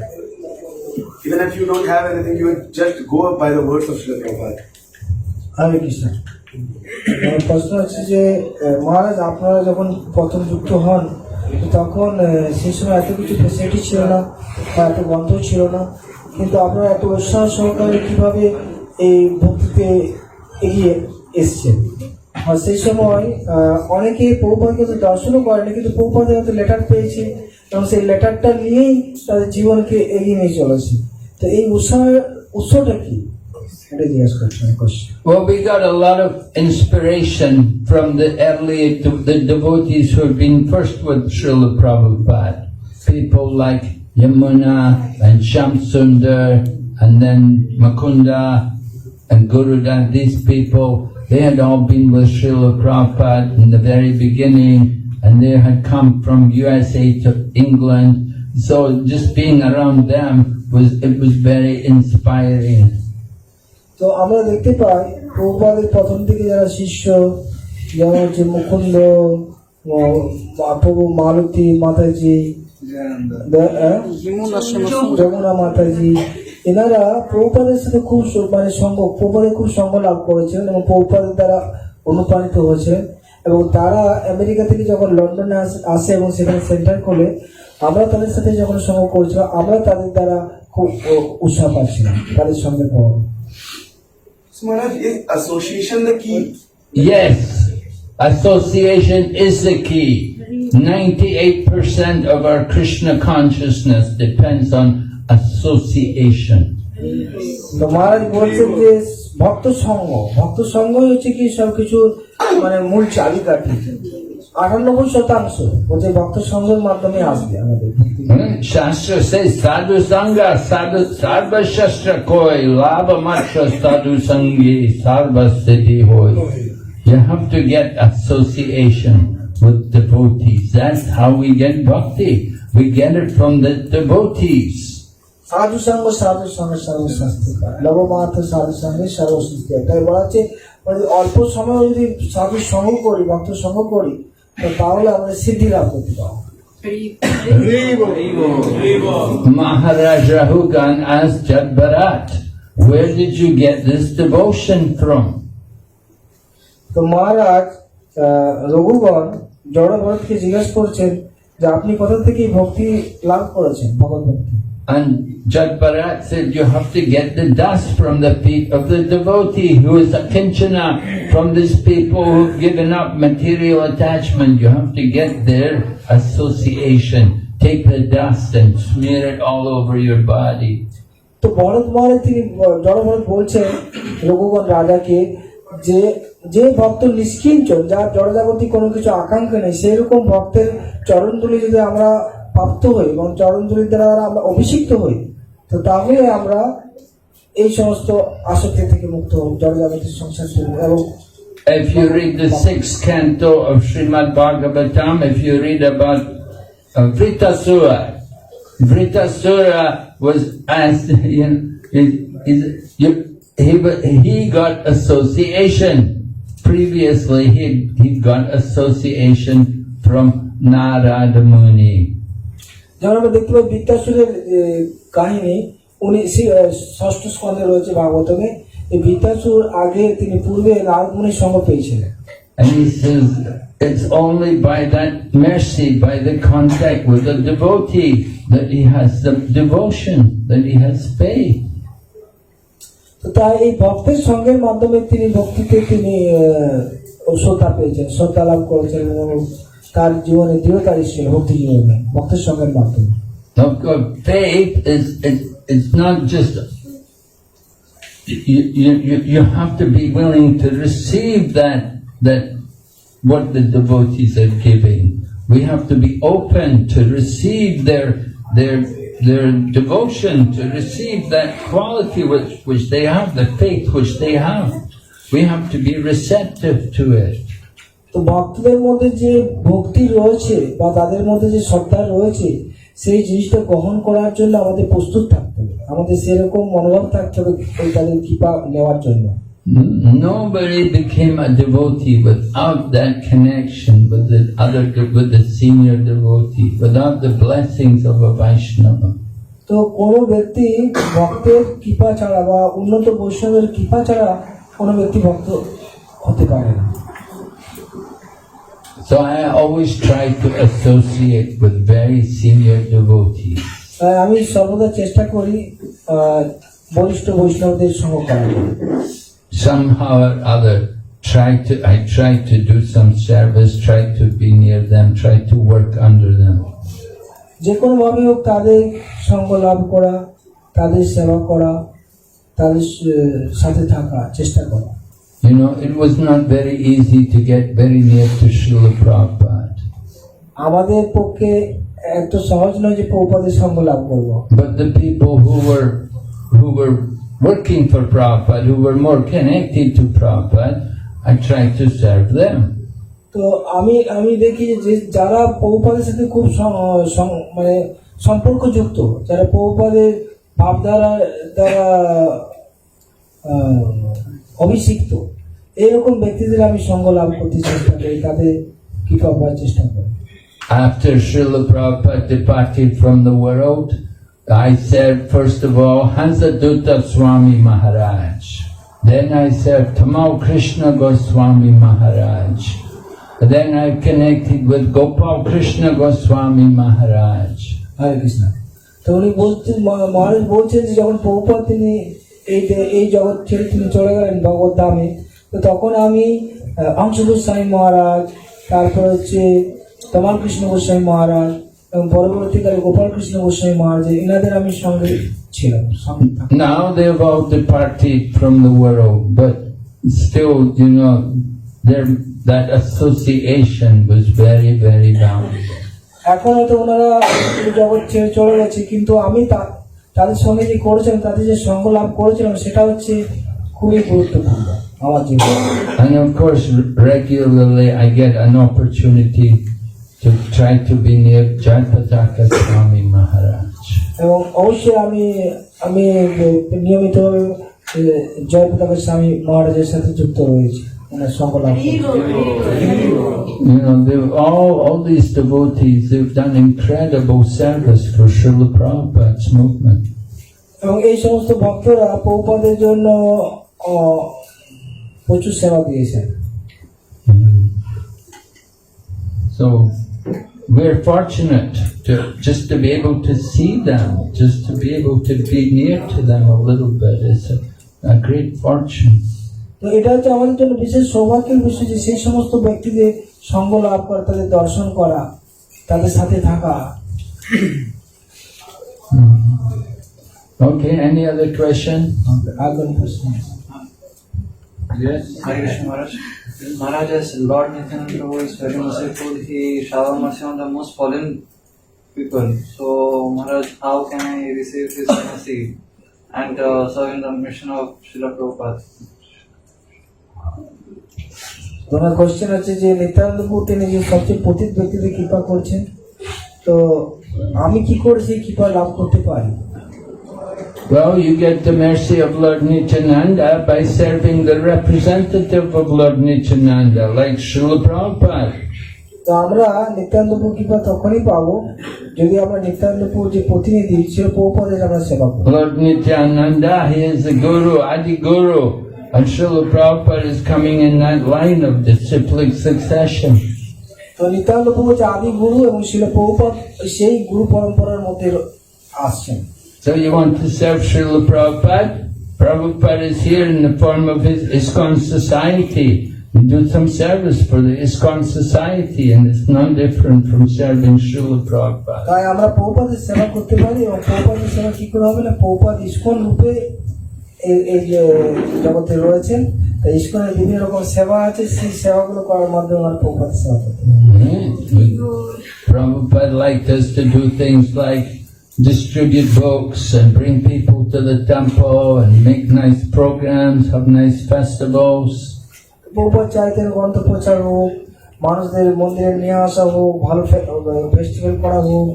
Even if you don't have anything, you would just go up by the words of Srila Prabhupada. হরে কৃষ্ণ। আমার প্রশ্ন হচ্ছে যে মহারাজ আপনারা যখন প্রথম যুক্ত হন তখন সেই সময় এত কিছু ফেসিলিটি ছিল না বা এত বন্ধ ছিল না, কিন্তু আপনারা এত উৎসাহ সহকারে কিভাবে এই ভক্তিতে এগিয়ে এসছেন। আর সেই সময় অনেকে প্রভুপাদকে তো দর্শনও করেনি, কিন্তু প্রভুপাদের হয়তো লেটার পেয়েছে এবং সেই লেটারটা নিয়েই তাদের জীবনকে এগিয়ে নিয়ে চলেছে। তো এই উৎসটা কি? Well, we got a lot of inspiration from the devotees who have been first with Srila Prabhupada. People like Yamuna and Shamsundar and then Mukunda and Gurudas. These people, they had all been with Srila Prabhupada in the very beginning, and they had come from USA to England so just being around them was very inspiring. তো আমরা দেখতে পাই প্রভুপাদের প্রথম থেকে যারা শিষ্য, যেমন হচ্ছে মুকুন্দ, প্রভু মালতী মাতাজি, যমুনা মাতাজি, এনারা প্রভুপাদের সাথে খুব মানে প্রভুপাদের খুব সঙ্গ লাভ করেছিলেন এবং প্রভুপাদের দ্বারা অনুপ্রাণিত হয়েছিলেন। এবং তারা আমেরিকা থেকে যখন লন্ডনে আসে এবং সেখানে সেন্টার খোলে, আমরা তাদের সাথে যখন সঙ্গ করেছিলাম, আমরা তাদের দ্বারা খুব উৎসাহ পাচ্ছিলাম তাদের সঙ্গে পাওয়া। So Maharaj, is association the key? Yes, association is the key. 98% of our Krishna consciousness depends on association. তো মহারাজ বলছেন যে ভক্ত সঙ্গই হচ্ছে কি সবকিছু মানে মূল চাবিকাঠি। 98% হচ্ছে ভক্ত সঙ্গের মাধ্যমে আসবে আমাদের। Shastra says sadhu sangha sarva shastra koi labha matsha sadhu sangi sarva siddhi hoy. You have to get association with devotees. That's how we get bhakti. We get it from the devotees. সাধু সঙ্গ সর্বশাস্ত্র, লবমাত্র সাধু সঙ্গে সর্বশিষ্ট। তাই বলা হচ্ছে অল্প সময় যদি সাধু সঙ্গ করি, ভক্ত সঙ্গ করি, তো তাহলে আমরা সিদ্ধি লাভ করতে পারবো। Maharaj Rahugan asked Jadbarat, where did you get this devotion from? তো মহারাজ রঘুগণ জড়ভরতকে জিজ্ঞাসা করছেন যে আপনি কোথা থেকে ভক্তি লাভ করেছেন, ভগবত ভক্তি। And Jadbarat said, you have to get the dust from the feet of the devotee who is a kinchana, from these people who've given up material attachment. You have to get their association. Take the dust and smear it all over your body. তো ভরত মহারাজ তিনি জড়ভরত বলছেন রঘুগণ রাজাকে যে যে ভক্ত নিষ্কিঞ্চন, যার জড়জাগতিক কোনো কিছু আকাঙ্ক্ষা নেই, সেই রকম ভক্তের চরণধুলি যদি আমরা প্রাপ্ত হই এবং চরণধুলির দ্বারা আমরা অভিষিক্ত হই, তো তাহলে আমরা এই সমস্ত আসক্তি থেকে মুক্ত হব, জড়জাগতিক সংসার থেকে। এবং If you read the 6th canto of Srimad Bhagavatam, if you read about Vritasura was asked, he got association. Previously, he got association from Narada Muni. যেমন আমরা দেখতে পাই বৃত্তাসুরের কাহিনী, উনি ষষ্ঠ স্কন্ধে রয়েছে ভাগবতমে। এই বৃত্তাসুর আগে তিনি পূর্বে নারদ মুনির সঙ্গ পেয়েছিলেন। And he says, it's only by that mercy, by the contact with the devotee, that he has the devotion, that he has faith. তো তাই এই ভক্তের সঙ্গের মাধ্যমে তিনি ভক্তিতে তিনি শ্রদ্ধা পেয়েছেন, শ্রদ্ধা লাভ করেছেন এবং তার জীবনে দৃঢ়তা এসেছিল ভক্তি জীবনে ভক্তের সঙ্গের মাধ্যমে। Now, faith is not just, you have to be willing to receive that what the devotees are giving. We have to be open to receive their devotion, to receive that quality which they have, the faith which they have. We have to be receptive to it. তো ভক্তদের মধ্যে যে ভক্তি রয়েছে বা তাদের মধ্যে যে শ্রদ্ধা রয়েছে, সেই জিনিসটা গ্রহণ করার জন্য আমাদের প্রস্তুত থাকতে হবে, আমাদের সেরকম মনোভাব থাকতে হবে তাদের কৃপা নেওয়ার জন্য। Nobody became a devotee without that connection with the senior devotee, without the blessings of a Vaishnava. তো কোনো ব্যক্তি ভক্তের কৃপা ছাড়া বা উন্নত বৈষ্ণবের কৃপা ছাড়া কোনো ব্যক্তি ভক্ত হতে পারে না। So I always try to associate with very senior devotees. তাই আমি সর্বদা চেষ্টা করি বরিষ্ঠ বৈষ্ণবদের সঙ্গ করার। Somehow or other, I try to do some service, try to be near them, try to work under them. যে কোনো ভাবে হোক তাদের সঙ্গ লাভ করা, তাদের সেবা করা, তাদের সাথে থাকা চেষ্টা করা। You know, it was not very easy to get very near to Srila Prabhupada. আমাদের পক্ষে এত সহজ নয় যে প্রভুপাদের সঙ্গ লাভ করব। But the people who were working for Prabhupada, who were more connected to Prabhupada, I tried to serve them. তো আমি দেখি যে যারা প্রভুপাদের সাথে খুব মানে সম্পর্কযুক্ত, যারা প্রভুপাদের ভাবধারা দ্বারা অভিষিক্ত, এইরকম ব্যক্তিদের আমি সঙ্গ লাভ করতে চেষ্টা করি, তাদের কৃপা পাওয়ার চেষ্টা করি। After Srila Prabhupada departed from the world, I served first of all Hansadutta Swami Maharaj. Then I served Tamal Krishna Goswami Maharaj. Then I connected with Gopal Krishna Goswami Maharaj. হরে কৃষ্ণ। তো উনি বলছেন, মহারাজ বলছেন যে যখন প্রভুপাদ তিনি এই জগৎ ছেড়ে তিনি চলে গেলেন ভগবত ধামে, তো তখন আমি অংশ গোস্বামী মহারাজ, তারপর হচ্ছে তমাল কৃষ্ণ গোস্বামী মহারাজ এবং পরবর্তীকালে গোপাল কৃষ্ণ গোস্বামী মহারাজ, এনাদের আমি সঙ্গে ছিলাম। Now they have all departed from the world, but still, that association was very, very valuable. এখন হয়তো ওনারা এই জগৎ ছেড়ে চলে গেছে, কিন্তু আমি তাদের সঙ্গে যে করেছিলাম, তাদের যে সঙ্গ লাভ করেছিলাম, সেটা হচ্ছে খুবই গুরুত্বপূর্ণ আমার জীবনে। And of course, regularly I get an opportunity to try to be near Jayapataka Swami Maharaj. এবং অবশ্যই আমি নিয়মিতভাবে জয়পতাকা স্বামী মহারাজের সাথে যুক্ত রয়েছি, ওনার সঙ্গ লাভ করেছি। All these devotees, they've done incredible service for Srila Prabhupada's movement. এবং এই সমস্ত ভক্তরা প্রভুপাদের জন্য প্রচুর সেবা দিয়েছেন। So we're fortunate just to be able to see them, just to be able to be near to them a little bit is a great fortune. তো এটা হচ্ছে আমাদের জন্য বিশেষ সৌভাগ্যের বিষয় যে সেই সমস্ত ব্যক্তিদের সঙ্গ লাভ করা, তাদের দর্শন করা, তাদের সাথে থাকা। Okay, any other question? আগামী প্রশ্ন। Yes. Hare Krishna Maharaj. Maharaj, as Lord Nityananda Prabhu is very merciful, he shower mercy on the most fallen people. So Maharaj, how can I receive his mercy and serve in the mission of Srila Prabhupada? তোমার question হচ্ছে যে নিত্যানন্দ প্রভু তিনি যে সবচেয়ে পতিত ব্যক্তিদের কৃপা করছেন, তো আমি কি করে সেই কৃপা লাভ করতে পারি? Well, you get the mercy of Lord Nityananda by serving the representative of Lord Nityananda, like Srila Prabhupada. তো আমরা নিত্যানন্দ প্রভু কৃপা তখনই পাবো যদি আমরা নিত্যানন্দ প্রভু যে প্রতিনিধি ছিল প্রভুপাদের আমরা সেবা করি। Lord Nityananda, he is the Guru, Adi Guru, and Srila Prabhupada is coming in that line of disciplic succession. তো নিত্যানন্দ প্রভু হচ্ছে আদি গুরু এবং শিল প্রভুপাদ সেই গুরু পরম্পরার মধ্যে আসছেন। So you want to serve Srila Prabhupada? Prabhupada is here in the form of his ISKCON society. We do some service for the ISKCON society, and it's no different from serving Srila Prabhupada. তাই আমরা প্রভুপাদের সেবা করতে পারি এবং প্রভুপাদের সেবা কি করে হবে না, প্রভুপাদ ইস্কন রূপে এই যে জগতে রয়েছেন, তাই ইস্কনের বিভিন্ন রকম সেবা আছে, সেই সেবাগুলো করার মাধ্যমে আমরা প্রভুপাদের সেবা করতে পারি। Prabhupada liked us to do things like distribute books and bring people to the temple and make nice programs, have nice festivals. Prabhupada চাইতেন গ্রন্থ প্রচার হোক, মানুষদের মন্দিরে নিয়ে আসা হোক, ভালো ফেস্টিভ্যাল করা হোক।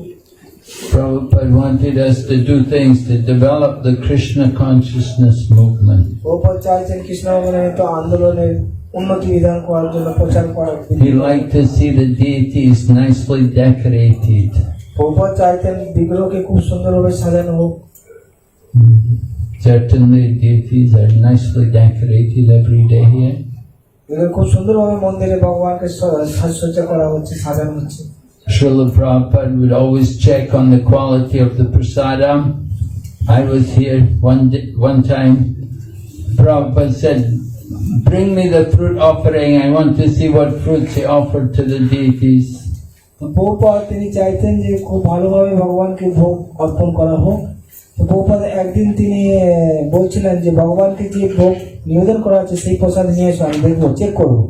Prabhupada wanted us to do things to develop the Krishna consciousness movement. Prabhupada চাইতেন কৃষ্ণ ভগবানের আন্দোলনের উন্নতি বিধান করার জন্য প্রচার করার। He liked to see the deities nicely decorated. Prabhupada চাইতেন বিগ্রহকে খুব সুন্দরভাবে সাজানো হোক। Certainly deities are nicely decorated every day here. খুব সুন্দরভাবে মন্দিরে ভগবানকে সাজসজ্জা করা হচ্ছে, সাজানো হচ্ছে। Srila Prabhupada would always check on the quality of the prasadam. I was here one time. Prabhupada said, "Bring me the fruit offering. I want to see what fruits he offered to the deities." Prabhupada তিনি চাইতেন যে খুব ভালোভাবে ভগবানকে ভোগ অর্পণ করা হোক। তো প্রভুপাদ একদিন তিনি বলছিলেন যে ভগবানকে যে ভোগ নিবেদন করা হচ্ছে সেই প্রসাদ নিয়ে এসে আমি দেখবো, চেক করবো।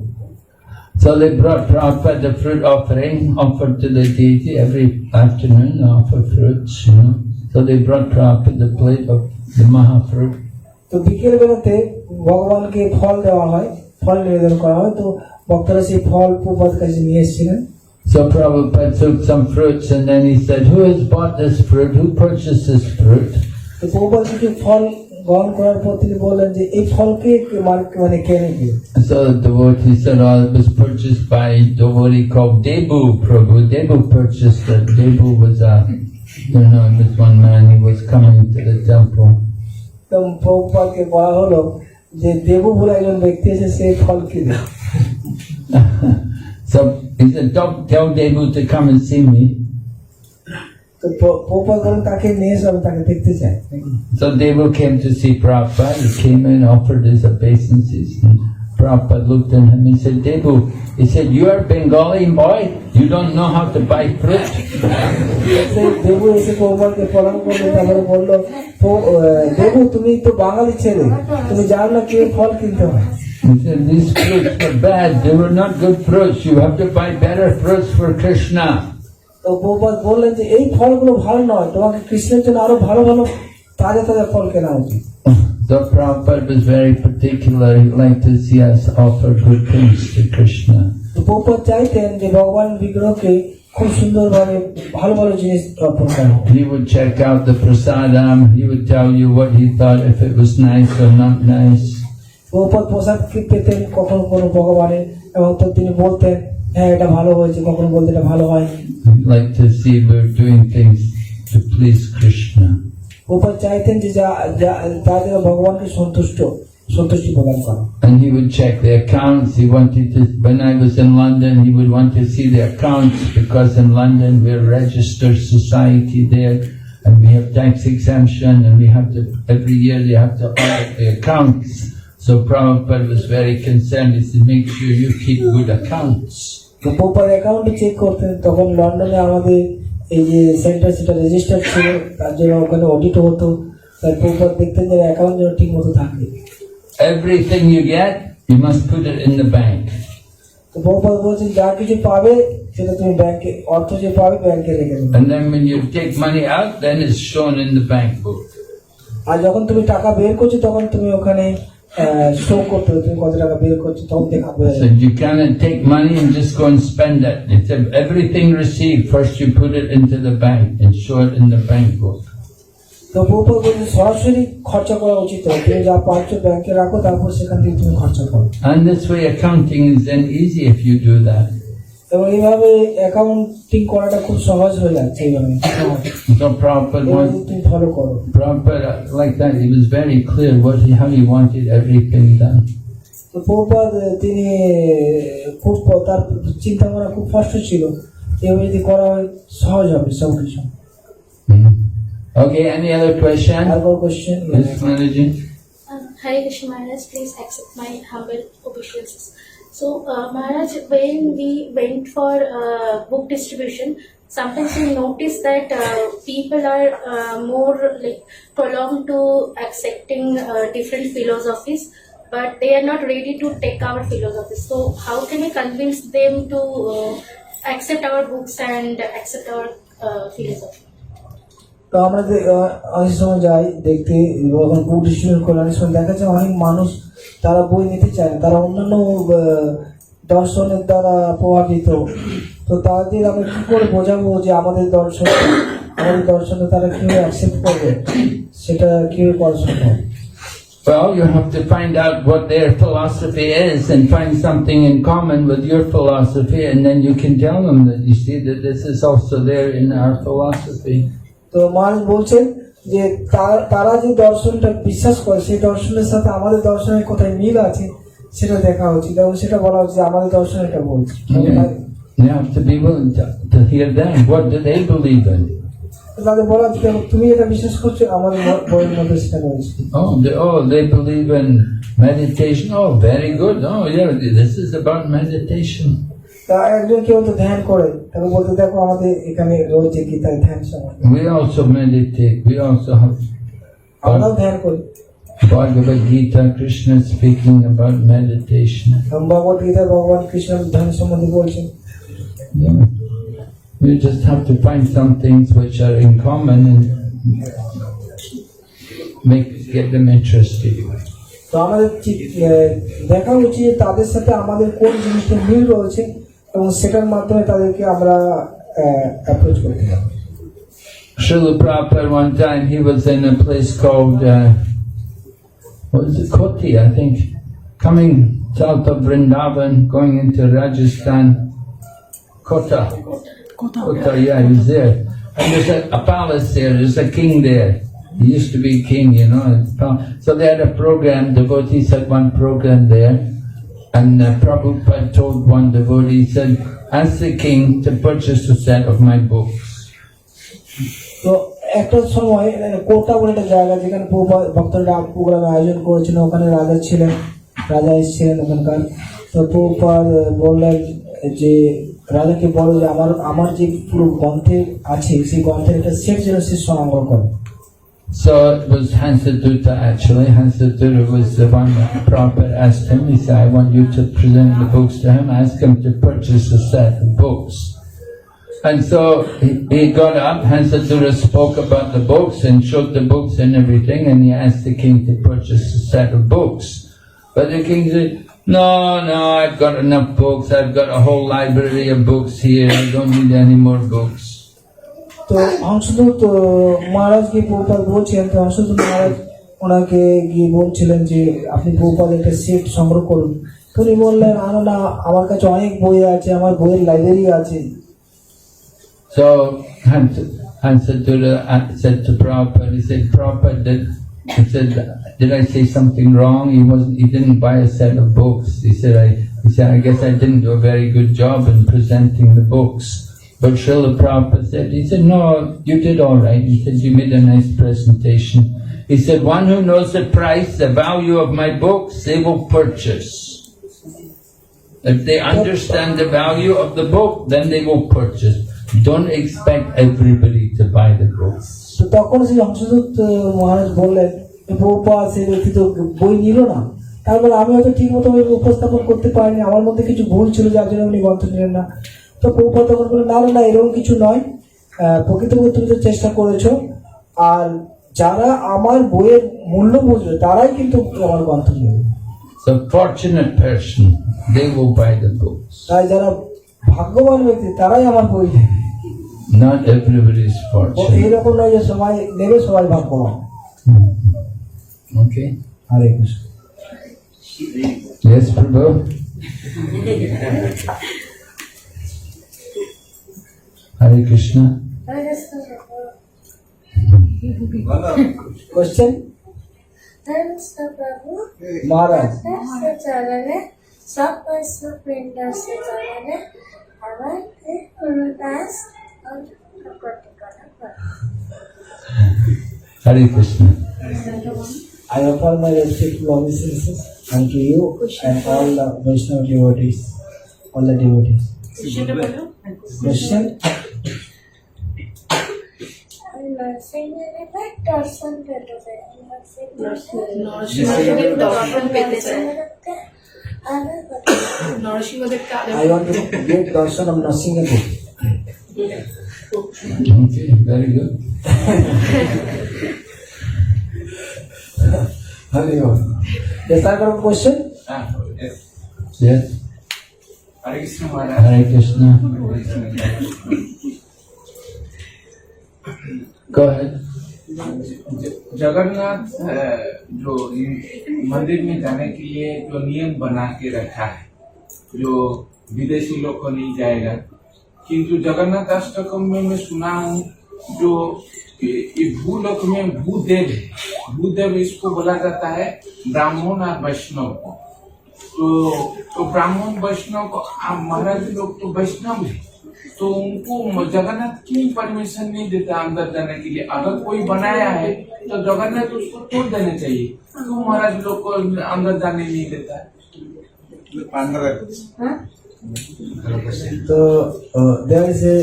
So they brought Prabhupada the fruit offering offered to the deity every afternoon. They offer fruits, So they brought Prabhupada the plate of the Mahafruit. তো বিকেল বেলাতে ভগবানকে ফল দেওয়া হয়, ফল নিবেদন করা হয়। তো ভক্তরা সেই ফল প্রভুপাদের কাছে নিয়ে এসেছিলেন। So Prabhupada took some fruits and then he said, who has bought this fruit? Who purchased this fruit? তো প্রভুপাদ কিছু ফল গ্রহণ করার পর তিনি বললেন যে এই ফলকে মানে কেনে কি? So the devotee said, oh, it was purchased by a devotee called Debu Prabhu. Debu purchased it. Debu was this one man, he was coming to the temple. তো প্রভুপাদকে বলা হলো যে দেবু বলে একজন ব্যক্তি আছে, সেই ফল কিনে। So he said, don't tell Debu to come and see me. তো প্রভুপাদ বলেন তাকে নিয়ে এসে আমি তাকে দেখতে চাই। So Devu came to see Prabhupada. He came in, offered his obeisances. And Prabhupada looked at him and said, Devu, he said, you are Bengali boy? You don't know how to buy fruit? সেই দেবু এসে প্রভুপাদকে প্রণাম করলো, তারপরে বললো, দেবু তুমি তো বাঙালি ছেলে, তুমি জানো না কি ফল কিনতে হয়? He said, these fruits were bad. They were not good fruits. You have to buy better fruits for Krishna. তো প্রভুপাদ বললেন যে এই ফলগুলো ভালো নয়, তোমাকে কৃষ্ণের জন্য আরো ভালো ভালো তাজা তাজা ফল কেনা উচিত। So Prabhupada was very particular. He liked to see us offer good things to Krishna. তো প্রভুপাদ চাইতেন যে ভগবান বিগ্রহকে খুব সুন্দরভাবে ভালো ভালো জিনিস অর্পণ করা। He would check out the prasadam. He would tell you what he thought, if it was nice or not nice. Prabhupada প্রসাদ পেতেন কখনো কোনো ভগবানের, এবং তো তিনি বলতেন হ্যাঁ এটা ভালো হয়েছে, কখনো বলতে এটা ভালো হয়নি। He liked to see we're doing things to please Krishna. Prabhupada চাইতেন যে তাদের ভগবানকে সন্তুষ্টি প্রদান করা। And he would check the accounts. He wanted to, when I was in London, he would want to see the accounts, because in London we're a registered society there, and we have tax exemption, and we have to, every year they have to audit the accounts. So Prabhupada was very concerned. He said, make sure you keep good accounts. তো প্রভুপাদ অ্যাকাউন্টে check করতেন, তখন লন্ডনে আমাদের এই যে centre সেটা register ছিল, তার জন্য ওখানে অডিটও হতো, তাই প্রভুপাদ দেখতেন যে অ্যাকাউন্ট যেন ঠিক মতো থাকে। Everything you get, you must put it in the bank. তো প্রভুপাদ বলছেন যা কিছু পাবে সেটা তুমি ব্যাংকে, অর্থ যে পাবে ব্যাংকে রেখে দেবে। And then when you take money out, then it's shown in the bank book. আর যখন তুমি টাকা বের করছো তখন তুমি ওখানে শো করতে হবে তুমি কত টাকা বের করছো, তখন দেখা So you cannot take money and just go and spend it. It's everything received, first you put it into the bank and show it in the bank book. তো প্রভুপাদ বলছেন সরাসরি খরচা করা উচিত নয়, তুমি যা পাচ্ছ ব্যাংকে রাখো, তারপর সেখান থেকে তুমি খরচা করো। And this way accounting is then easy if you do that. এবং এইভাবে অ্যাকাউন্টিং করাটা খুব সহজ হয়ে যাচ্ছে এইভাবে। So Prabhupada এইভাবে তুমি ফলো করো। Prabhupada, like that, he was very clear how he wanted everything done. তো প্রভুপাদ তিনি খুব তার চিন্তা করা খুব কষ্ট ছিল, এভাবে যদি করা হয় সহজ হবে সব কিছু। Okay, any other question? আর কোনো question? Yes, Manaji? Hare Krishna Maharaj, please accept my humble obeisances. So, Maharaj, when we went for book distribution, sometimes we notice that people are more like prolonged to accepting different philosophies, but they are not ready to take our philosophies. So, how can we convince them to accept our books and accept our philosophy? তো আমরা অনেক সময় যাই দেখতে, যখন বুক distribution করে অনেক সময় দেখা যায় অনেক মানুষ তারা বই নিতে চায় না, তারা অন্যান্য দর্শনের দ্বারা প্রভাবিত। তো তাদের আমরা কি করে বোঝাবো যে আমাদের দর্শনে তারা কিভাবে অ্যাকসেপ্ট করবে, সেটা কিভাবে করা সম্ভব? Well, you have to find out what their philosophy is and find something in common with your philosophy, and then you can tell them that you see that this is also there in our philosophy. তো মহারাজ বলছেন যে তারা যে দর্শনটা বিশ্বাস করে সেই দর্শনের সাথে আমাদের দর্শনের কোথায় মিল আছে সেটা দেখা উচিত, এবং সেটা বলা উচিত আমাদের দর্শন এটা বলছে। You have to be willing to hear them. What do they believe in? তাদের বলা উচিত তুমি এটা বিশ্বাস করছো, আমাদের বইয়ের মধ্যে সেটা রয়েছে। They believe in meditation. Oh, very good. Oh, yeah, this is about meditation. তা একজন কেউ তো ধ্যান করে, তাকে বলতে দেখো আমাদের এখানে রয়েছে গীতায় ধ্যান সময়। We also meditate. We also have আমরাও ধ্যান করি। Bhagavad Gita, Krishna speaking about meditation. ভগবত গীতায় ভগবান কৃষ্ণ ধ্যান সম্বন্ধে বলছেন। Yeah. You just have to find some things which are in common and get them interested. তো আমাদের দেখা উচিত তাদের সাথে আমাদের কোন জিনিসটা মিল রয়েছে, এবং সেটার মাধ্যমে তাদেরকে আমরা অ্যাপ্রোচ করতে হবে। Srila Prabhupada, one time he was in a place called, what was it, Koti, I think, coming south of Vrindavan, going into Rajasthan, Kota, yeah, he was there. And there's a palace there, there's a king there. He used to be king, you know. So they had a program, devotees had one program there, and Prabhupada told one devotee, he said, ask the king to purchase a set of my books. তো একটা সময় কোটা বলে একটা জায়গা যেখানে ভক্তরা programme আয়োজন করেছিল, ওখানে রাজা এসেছিলেন ওখানকার। তো প্রভুপাদ বললেন যে রাজাকে বলো যে আমার যে পুরো গ্রন্থে আছে সেই গ্রন্থের একটা সেট যেন সে সংগ্রহ করে। So it was Hansadutta actually. Hansadutta was the one that Prabhupada asked him. He said, I want you to present the books to him. Ask him to purchase a set of books. And so he got up, Hansadutta spoke about the books and showed the books and everything, and he asked the king to purchase a set of books. But the king said, no, I've got enough books. I've got a whole library of books here. I don't need any more books. তো হংসদূত মহারাজকে প্রভুপাদ বলছিলেন, তো হংসদূত মহারাজ ওনাকে গিয়ে বলছিলেন যে আপনি প্রভুপাদ একটা সেট সংগ্রহ করুন। তো উনি বললেন না, আমার কাছে অনেক বই আছে, আমার বইয়ের লাইব্রেরি আছে। So Hansadutta said to Prabhupada, he said, Prabhupada, did I say something wrong? He didn't buy a set of books. He said, I guess I didn't do a very good job in presenting the books. But Srila Prabhupada said, no, you did all right. He said, you made a nice presentation. He said, one who knows the price, the value of my books, they will purchase. If they understand the value of the book, then they will purchase. Don't expect everybody to buy the books. তো তখন সেই হংসদূত মহারাজ বললেন, প্রভুপাদ সেই ব্যক্তি তো বই নিল না, তারপরে আমি হয়তো ঠিক মতো উপস্থাপন করতে পারিনি, আমার মধ্যে কিছু ভুল ছিল যার জন্য উনি গ্রন্থ নিলেন না। তো প্রভুপাদ তখন বললেন, না এরকম কিছু নয়, প্রকৃতপক্ষে তুমি তো চেষ্টা করেছো, আর যারা আমার বইয়ের মূল্য বুঝবে তারাই কিন্তু আমার গ্রন্থ নেবে। So fortunate person, they will buy the books. তাই যারা ভাগ্যবান ব্যক্তি তারাই আমার বই নেবে। Not everybody is fortunate. এইরকম নয় যে সবাই নেবে, সবাই ভাগ্যবান। Okay. হরে কৃষ্ণ। Yes, Prabhu. Hare Krishna. Question? प्रभु महाराज चलने सब पिंड से चलने हमारे गुरुदास और Hare Krishna. I offer my respectful obeisances unto you and all the Vaishnava devotees, all the devotees. Question? दर्शन करते I want to get darshan of Nrsimhadev. Okay, very good. Hare Krishna. Yes, I got a question. Yes. Hare Krishna Maharaj. Hare Krishna. Go ahead. Jagannath जो मंदिर में जाने के लिए जो नियम बना के रखा है, जो विदेशी लोग को नहीं जाएगा, किंतु जगन्नाथ अष्टकम में मैं सुना हूँ जो ये भूलोक में भूदेव है, भूदेव इसको बोला जाता है ब्राह्मण और वैष्णव को। तो ब्राह्मण वैष्णव को महाराज लोग तो वैष्णव है, तो उनको जगन्नाथ क्यों परमिशन नहीं देता अंदर जाने के लिए? अगर कोई बनाया है तो जगन्नाथ उसको तोड़ देना चाहिए, क्यों महाराज लोग को अंदर जाने नहीं देता? So there is a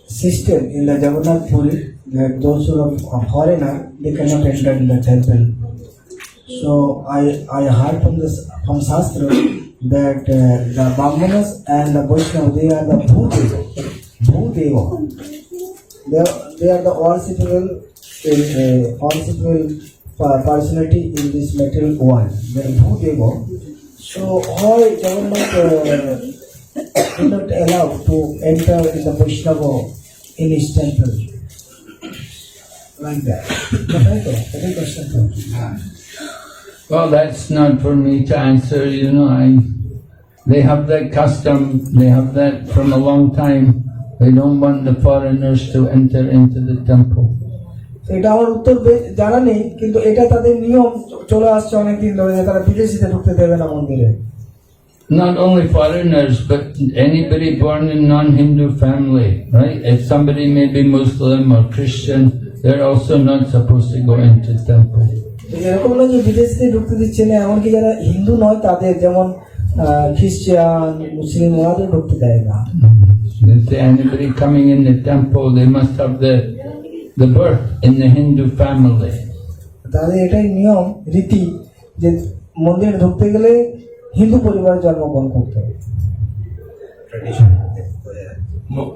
system in the Jagannath Puri that those who are foreigner they cannot enter in the temple. So I heard from Shastra that the Brahmanas and the Vaishnavas they are the Bhudeva. They are the worshipable personality in this material world. They are Bhudeva. So why Jagannath did not allow to enter in the Vaishnava in his temple. Like that. That is question. Well, that's not for me to answer, you know, they have that custom, they have that from a long time. They don't want the foreigners to enter into the temple. এটা আমার উত্তর জানা নেই, কিন্তু এটা তাদের নিয়ম চলে আসছে অনেকদিন ধরে যে তারা বিদেশিতে ঢুকতে দেবে না মন্দিরে। Not only foreigners, but anybody born in non-Hindu family, right? If somebody may be Muslim or Christian, they're also not supposed to go into the temple. এরকম নয় যে বিদেশিতে ঢুকতে দিচ্ছে না, এমনকি যারা হিন্দু নয় তাদের, যেমন খ্রিস্টান, মুসলিম, ওরাও ঢুকতে দেয় না। If anybody coming in the temple, they must have the birth in the Hindu family. তাদের এটাই নিয়ম রীতি যে মন্দিরে ঢুকতে গেলে হিন্দু পরিবারে জন্মগ্রহণ করতে হবে।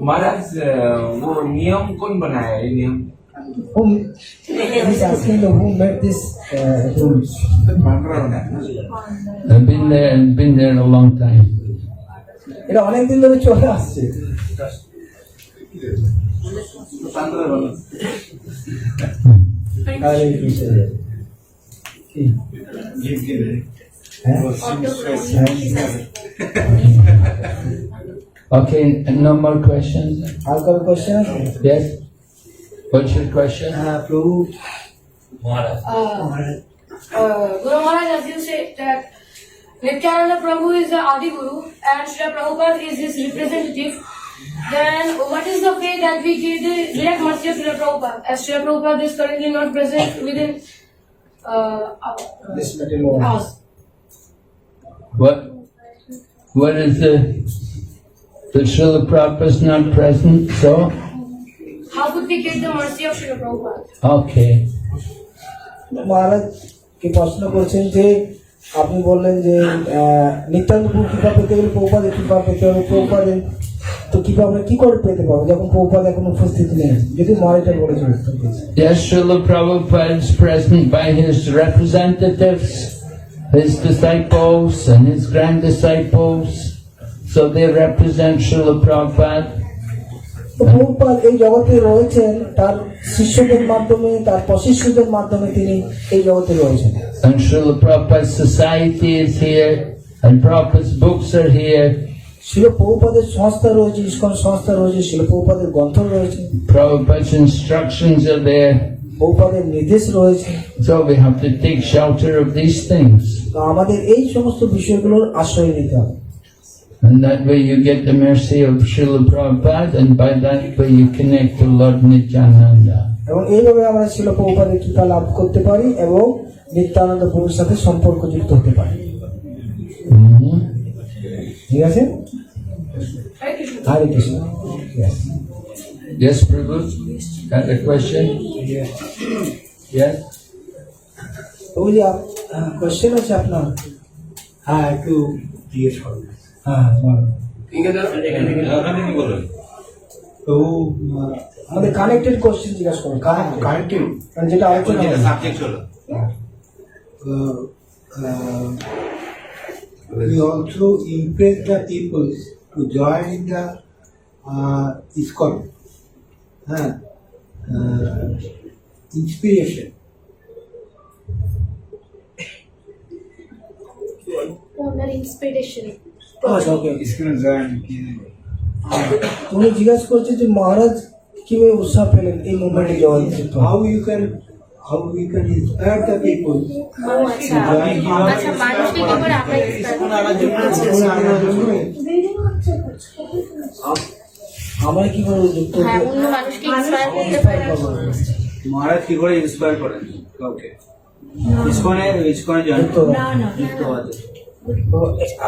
महाराज वो नियम कौन बनाया ये नियम? He's asking who made this rules. They've been there a long time. এটা অনেকদিন ধরে চলে আসছে। হরে কৃষ্ণ। কি? হ্যাঁ? Okay, no more questions? আর কোনো কোয়েশ্চেন আছে? Yes? What's your question? হ্যাঁ প্রভু। Guru Maharaj, as you say that Nityananda Prabhu is the Adi Guru and Srila Prabhupada is his representative, then what is the way that we give the direct mercy of Srila Prabhupada, as Srila Prabhupada is currently not present within This material. us? What is the Srila Prabhupada is not present, so? How could we get the mercy of Srila Prabhupada? Okay. মহারাজ কি প্রশ্ন করছেন যে আপনি বললেন যে নিত্যানন্দ কৃপা পেতে গেলে প্রভুপাদের কৃপা পেতে হবে, প্রভুপাদের তো কৃপা আমরা কি করে পেতে পারবো যখন প্রভুপাদ এখন উপস্থিত নেই? যদি মহারাজ এটা বলেছেন। Yes, Srila Prabhupada is present by his representatives, his disciples and his grand disciples, so they represent Srila Prabhupada. তো প্রভুপাদ এই জগতে রয়েছেন তার শিষ্যদের মাধ্যমে, তার প্রশিষ্যদের মাধ্যমে তিনি এই জগতে রয়েছেন। And Srila Prabhupada's society is here, and Prabhupada's books are here. শিল প্রভুপাদের সংস্থা রয়েছে, ইস্কন সংস্থা রয়েছে, শিল প্রভুপাদের গ্রন্থ রয়েছে, Prabhupada's instructions are there. প্রভুপাদের নির্দেশ রয়েছে। So we have to take shelter of these things. তো আমাদের এই সমস্ত বিষয়গুলোর আশ্রয় নিতে হবে। And that way you get the mercy of Srila Prabhupada, and by that way you connect to Lord Nityananda. এবং এইভাবে আমরা শিল প্রভুপাদের কৃপা লাভ করতে পারি এবং নিত্যানন্দ প্রভুর সাথে সম্পর্ক যুক্ত হতে পারি। Mhm. ঠিক আছে? হরে কৃষ্ণ। Yes. Yes, Prabhu? Got a question? Yes? প্রভুজি কোয়েশ্চেন আছে আপনার? হ্যাঁ একটু জিজ্ঞেস করবেন। হ্যাঁ বলুন। তো আমাদের কানেক্টেড কোয়েশ্চেন জিজ্ঞাসা করুন। কানেক্টেড মানে যেটা আলোচনা হলো। we also impress the people to join the ISKCON inspiration. Under inspiration. আচ্ছা ওকে। इसमें जॉइन তুমি জিজ্ঞাসা করছো যে মহারাজ কিভাবে উৎসাহ পেলেন এই মুভমেন্টে যাওয়ার জন্য? how we can inspire the people আচ্ছা আচ্ছা মানুষকে কি করে আমরা আমরা কি করে যুক্ত হ্যাঁ অন্য মানুষকে ইন্সপায়ার করতে পারি? মহারাজ কি করে ইন্সপায়ার করেন কাউকে ইসকনে জয়েন যুক্ত হওয়ার জন্য? তো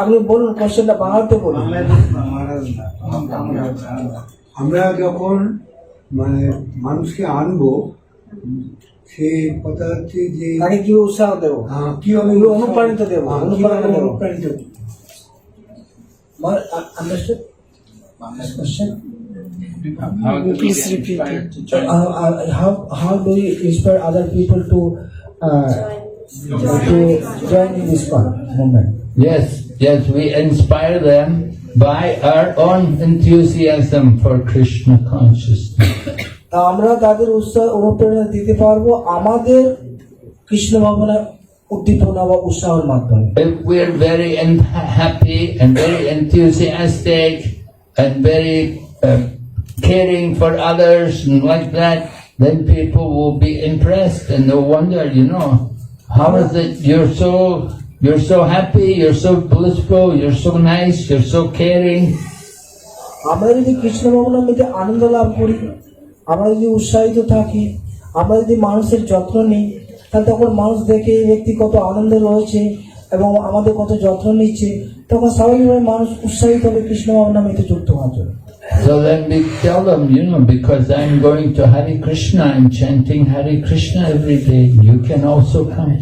আপনি বলুন কোশ্চেনটা বাংলাতে বলুন। আমরা যখন মানে মানুষকে আনবো সে কথা হচ্ছে যে তাকে কি উৎসাহ দেবো, কিভাবে অনুপ্রাণিত দেবো, অনুপ্রাণিত Understood? Question? Please repeat it. How do you inspire other people to join in this movement? Yes, we inspire them by our own enthusiasm for Krishna consciousness. তা আমরা তাদের উৎসাহ অনুপ্রেরণা দিতে পারবো আমাদের কৃষ্ণ ভাবনা উদ্দীপনা বা উৎসাহের মাধ্যমে। If we're very happy and very enthusiastic and very caring for others and like that, then people will be impressed and they'll wonder, how is it you're so happy, you're so blissful, you're so nice, you're so caring. আমরা যদি কৃষ্ণ ভাবনার মধ্যে আনন্দ লাভ করি, আমরা যদি উৎসাহিত থাকি, আমরা যদি মানুষের যত্ন নিই, তাহলে তখন মানুষ দেখে এই ব্যক্তি কত আনন্দে রয়েছে এবং আমাদের কত যত্ন নিচ্ছে, তখন স্বাভাবিকভাবে মানুষ উৎসাহিত হবে কৃষ্ণ ভাবনার মধ্যে যুক্ত হওয়ার জন্য। So then we tell them, because I'm going to Hare Krishna, I'm chanting Hare Krishna every day, you can also come.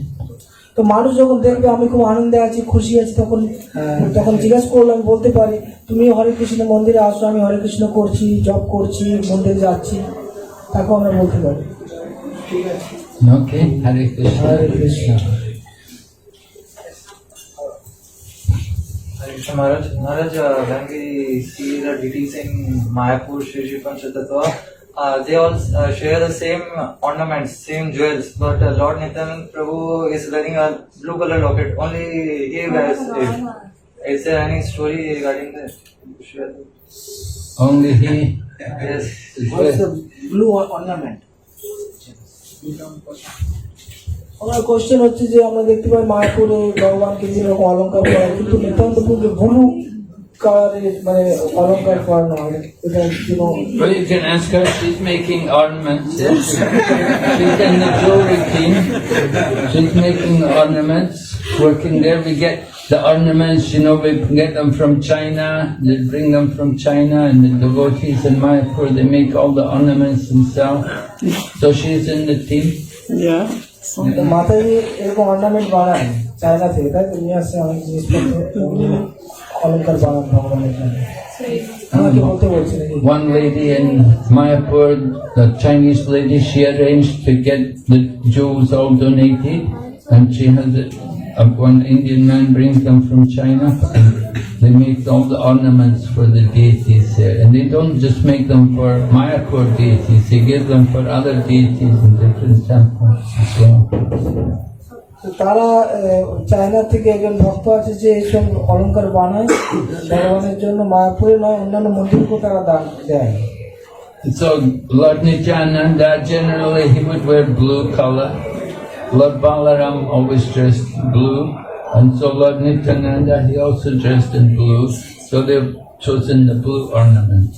তো মানুষ যখন দেখবে আমি খুব আনন্দে আছি, খুশি আছি, তখন জিজ্ঞাসা করলে আমি বলতে পারি তুমি হরে কৃষ্ণ মন্দিরে আসো, আমি হরে কৃষ্ণ করছি, জপ করছি, মন্দিরে যাচ্ছি, তাকে আমরা বলতে পারি। ঠিক আছে, Okay, Hare Krishna. Hare Krishna. Maharaj, when we see the deities in Mayapur, Shri Shri Panchatattva, they all share the same ornaments, same jewels, but Lord Nityananda Prabhu is wearing a blue color locket, only he wears it. Is there any story regarding that? Only he. Yes. What's the blue ornament? আমার question হচ্ছে যে আমরা দেখতে পাই মায়াপুরে ভগবানকে যেরকম অলঙ্কার করা হয়, কিন্তু নিত্যান্ত পুজো ব্লু কালারের অলঙ্কার করানো হয়, এটা Well, you can ask her, she's making ornaments. She's in the jewelry team. She's making ornaments, working there. We get the ornaments, we get them from China. They bring them from China, and the devotees in Mayapur, they make all the ornaments themselves. So she's in the team. মাথায় এরকম ornament বানায় China থেকে, তাই তো নিয়ে আসছে অনেক জিনিসপত্র অলঙ্কার বানান ভগবানের জন্য। আমাকে বলতে বলছি নাকি? One lady in Mayapur, the Chinese lady, she arranged to get the jewels all donated, and she has it. One Indian man brings them from China, and they make all the ornaments for the deities there. And they don't just make them for Mayapur deities, they give them for other deities in different temples as well. তারা China থেকে একজন ভক্ত আছে যে এইসব অলঙ্কার বানায় ভগবানের জন্য, মায়াপুরে নয় অন্যান্য মন্দিরকেও তারা দান দেয়। So Lord Nityananda, generally he would wear blue color. Lord Balaram always dressed blue, and so Lord Nityananda, he also dressed in blue, so they've chosen the blue ornaments.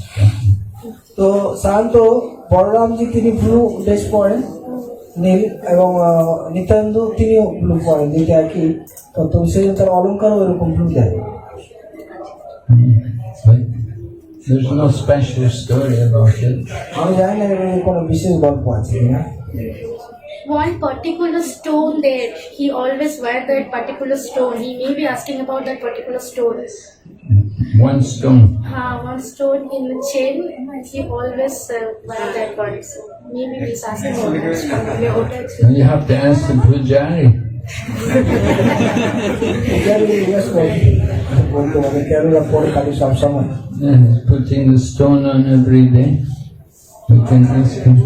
তো সাধারণত বলরামজি তিনি ব্লু ড্রেস পরেন, নীল, এবং নিত্যানন্দ তিনিও blue পরেন, দুইটা একই তো সেই তার অলঙ্কারও এরকম ব্লু দেয়। There's no special story about it. আমি জানি না এর কোনো বিশেষ গল্প আছে কিনা। One particular stone there, he always wear that particular stone. He may be asking about that particular stone. One stone. One stone in the chain, he always wear that one. So maybe he's asking about that stone. And you have to ask the pujari. Yeah, he's putting the stone on every day. We can ask him.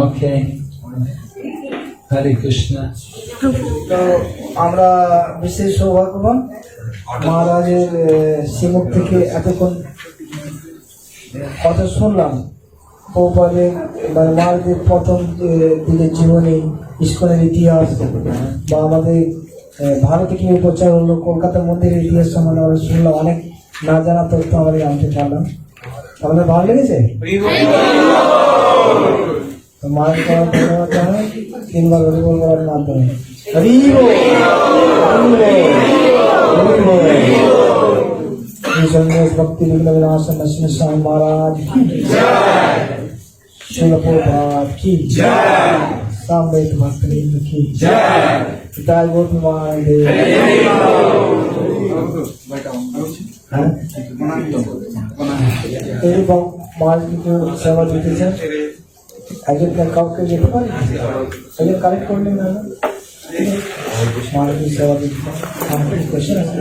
Okay. Hare Krishna. তো আমরা বিশেষ সৌভাগ্যবান মহারাজের শ্রীমুখ থেকে এতক্ষণ কথা শুনলাম প্রভুপাদের মহারাজের প্রথম দিনের জীবনী, ইস্কনের ইতিহাস, বা আমাদের ভারতে কিভাবে প্রচার হলো, কলকাতা মন্দিরের ইতিহাস সম্বন্ধে আমরা শুনলাম, অনেক না জানা তথ্য আমরা জানতে পারলাম। আমাদের ভালো লেগেছে? তো মায়ের ধন্যবাদ জানাই তিনবার হরিবোল করার মাধ্যমে। ভক্তি বিঘ্ন বিনাশন নরসিংহ স্বামী মহারাজ কি জয়, শিল প্রভুপাদ কি জয়, সামবেদ ভক্তবৃন্দ কি জয়, জয় গৌতম মহাদেব। এই মহারাজ কিন্তু সেবা দিতেছেন, একজন কাউকে যেতে পারি একজন কালেক্ট করলেন না মহারাজ সেবা দিতে কোয়েশ্চেন আছে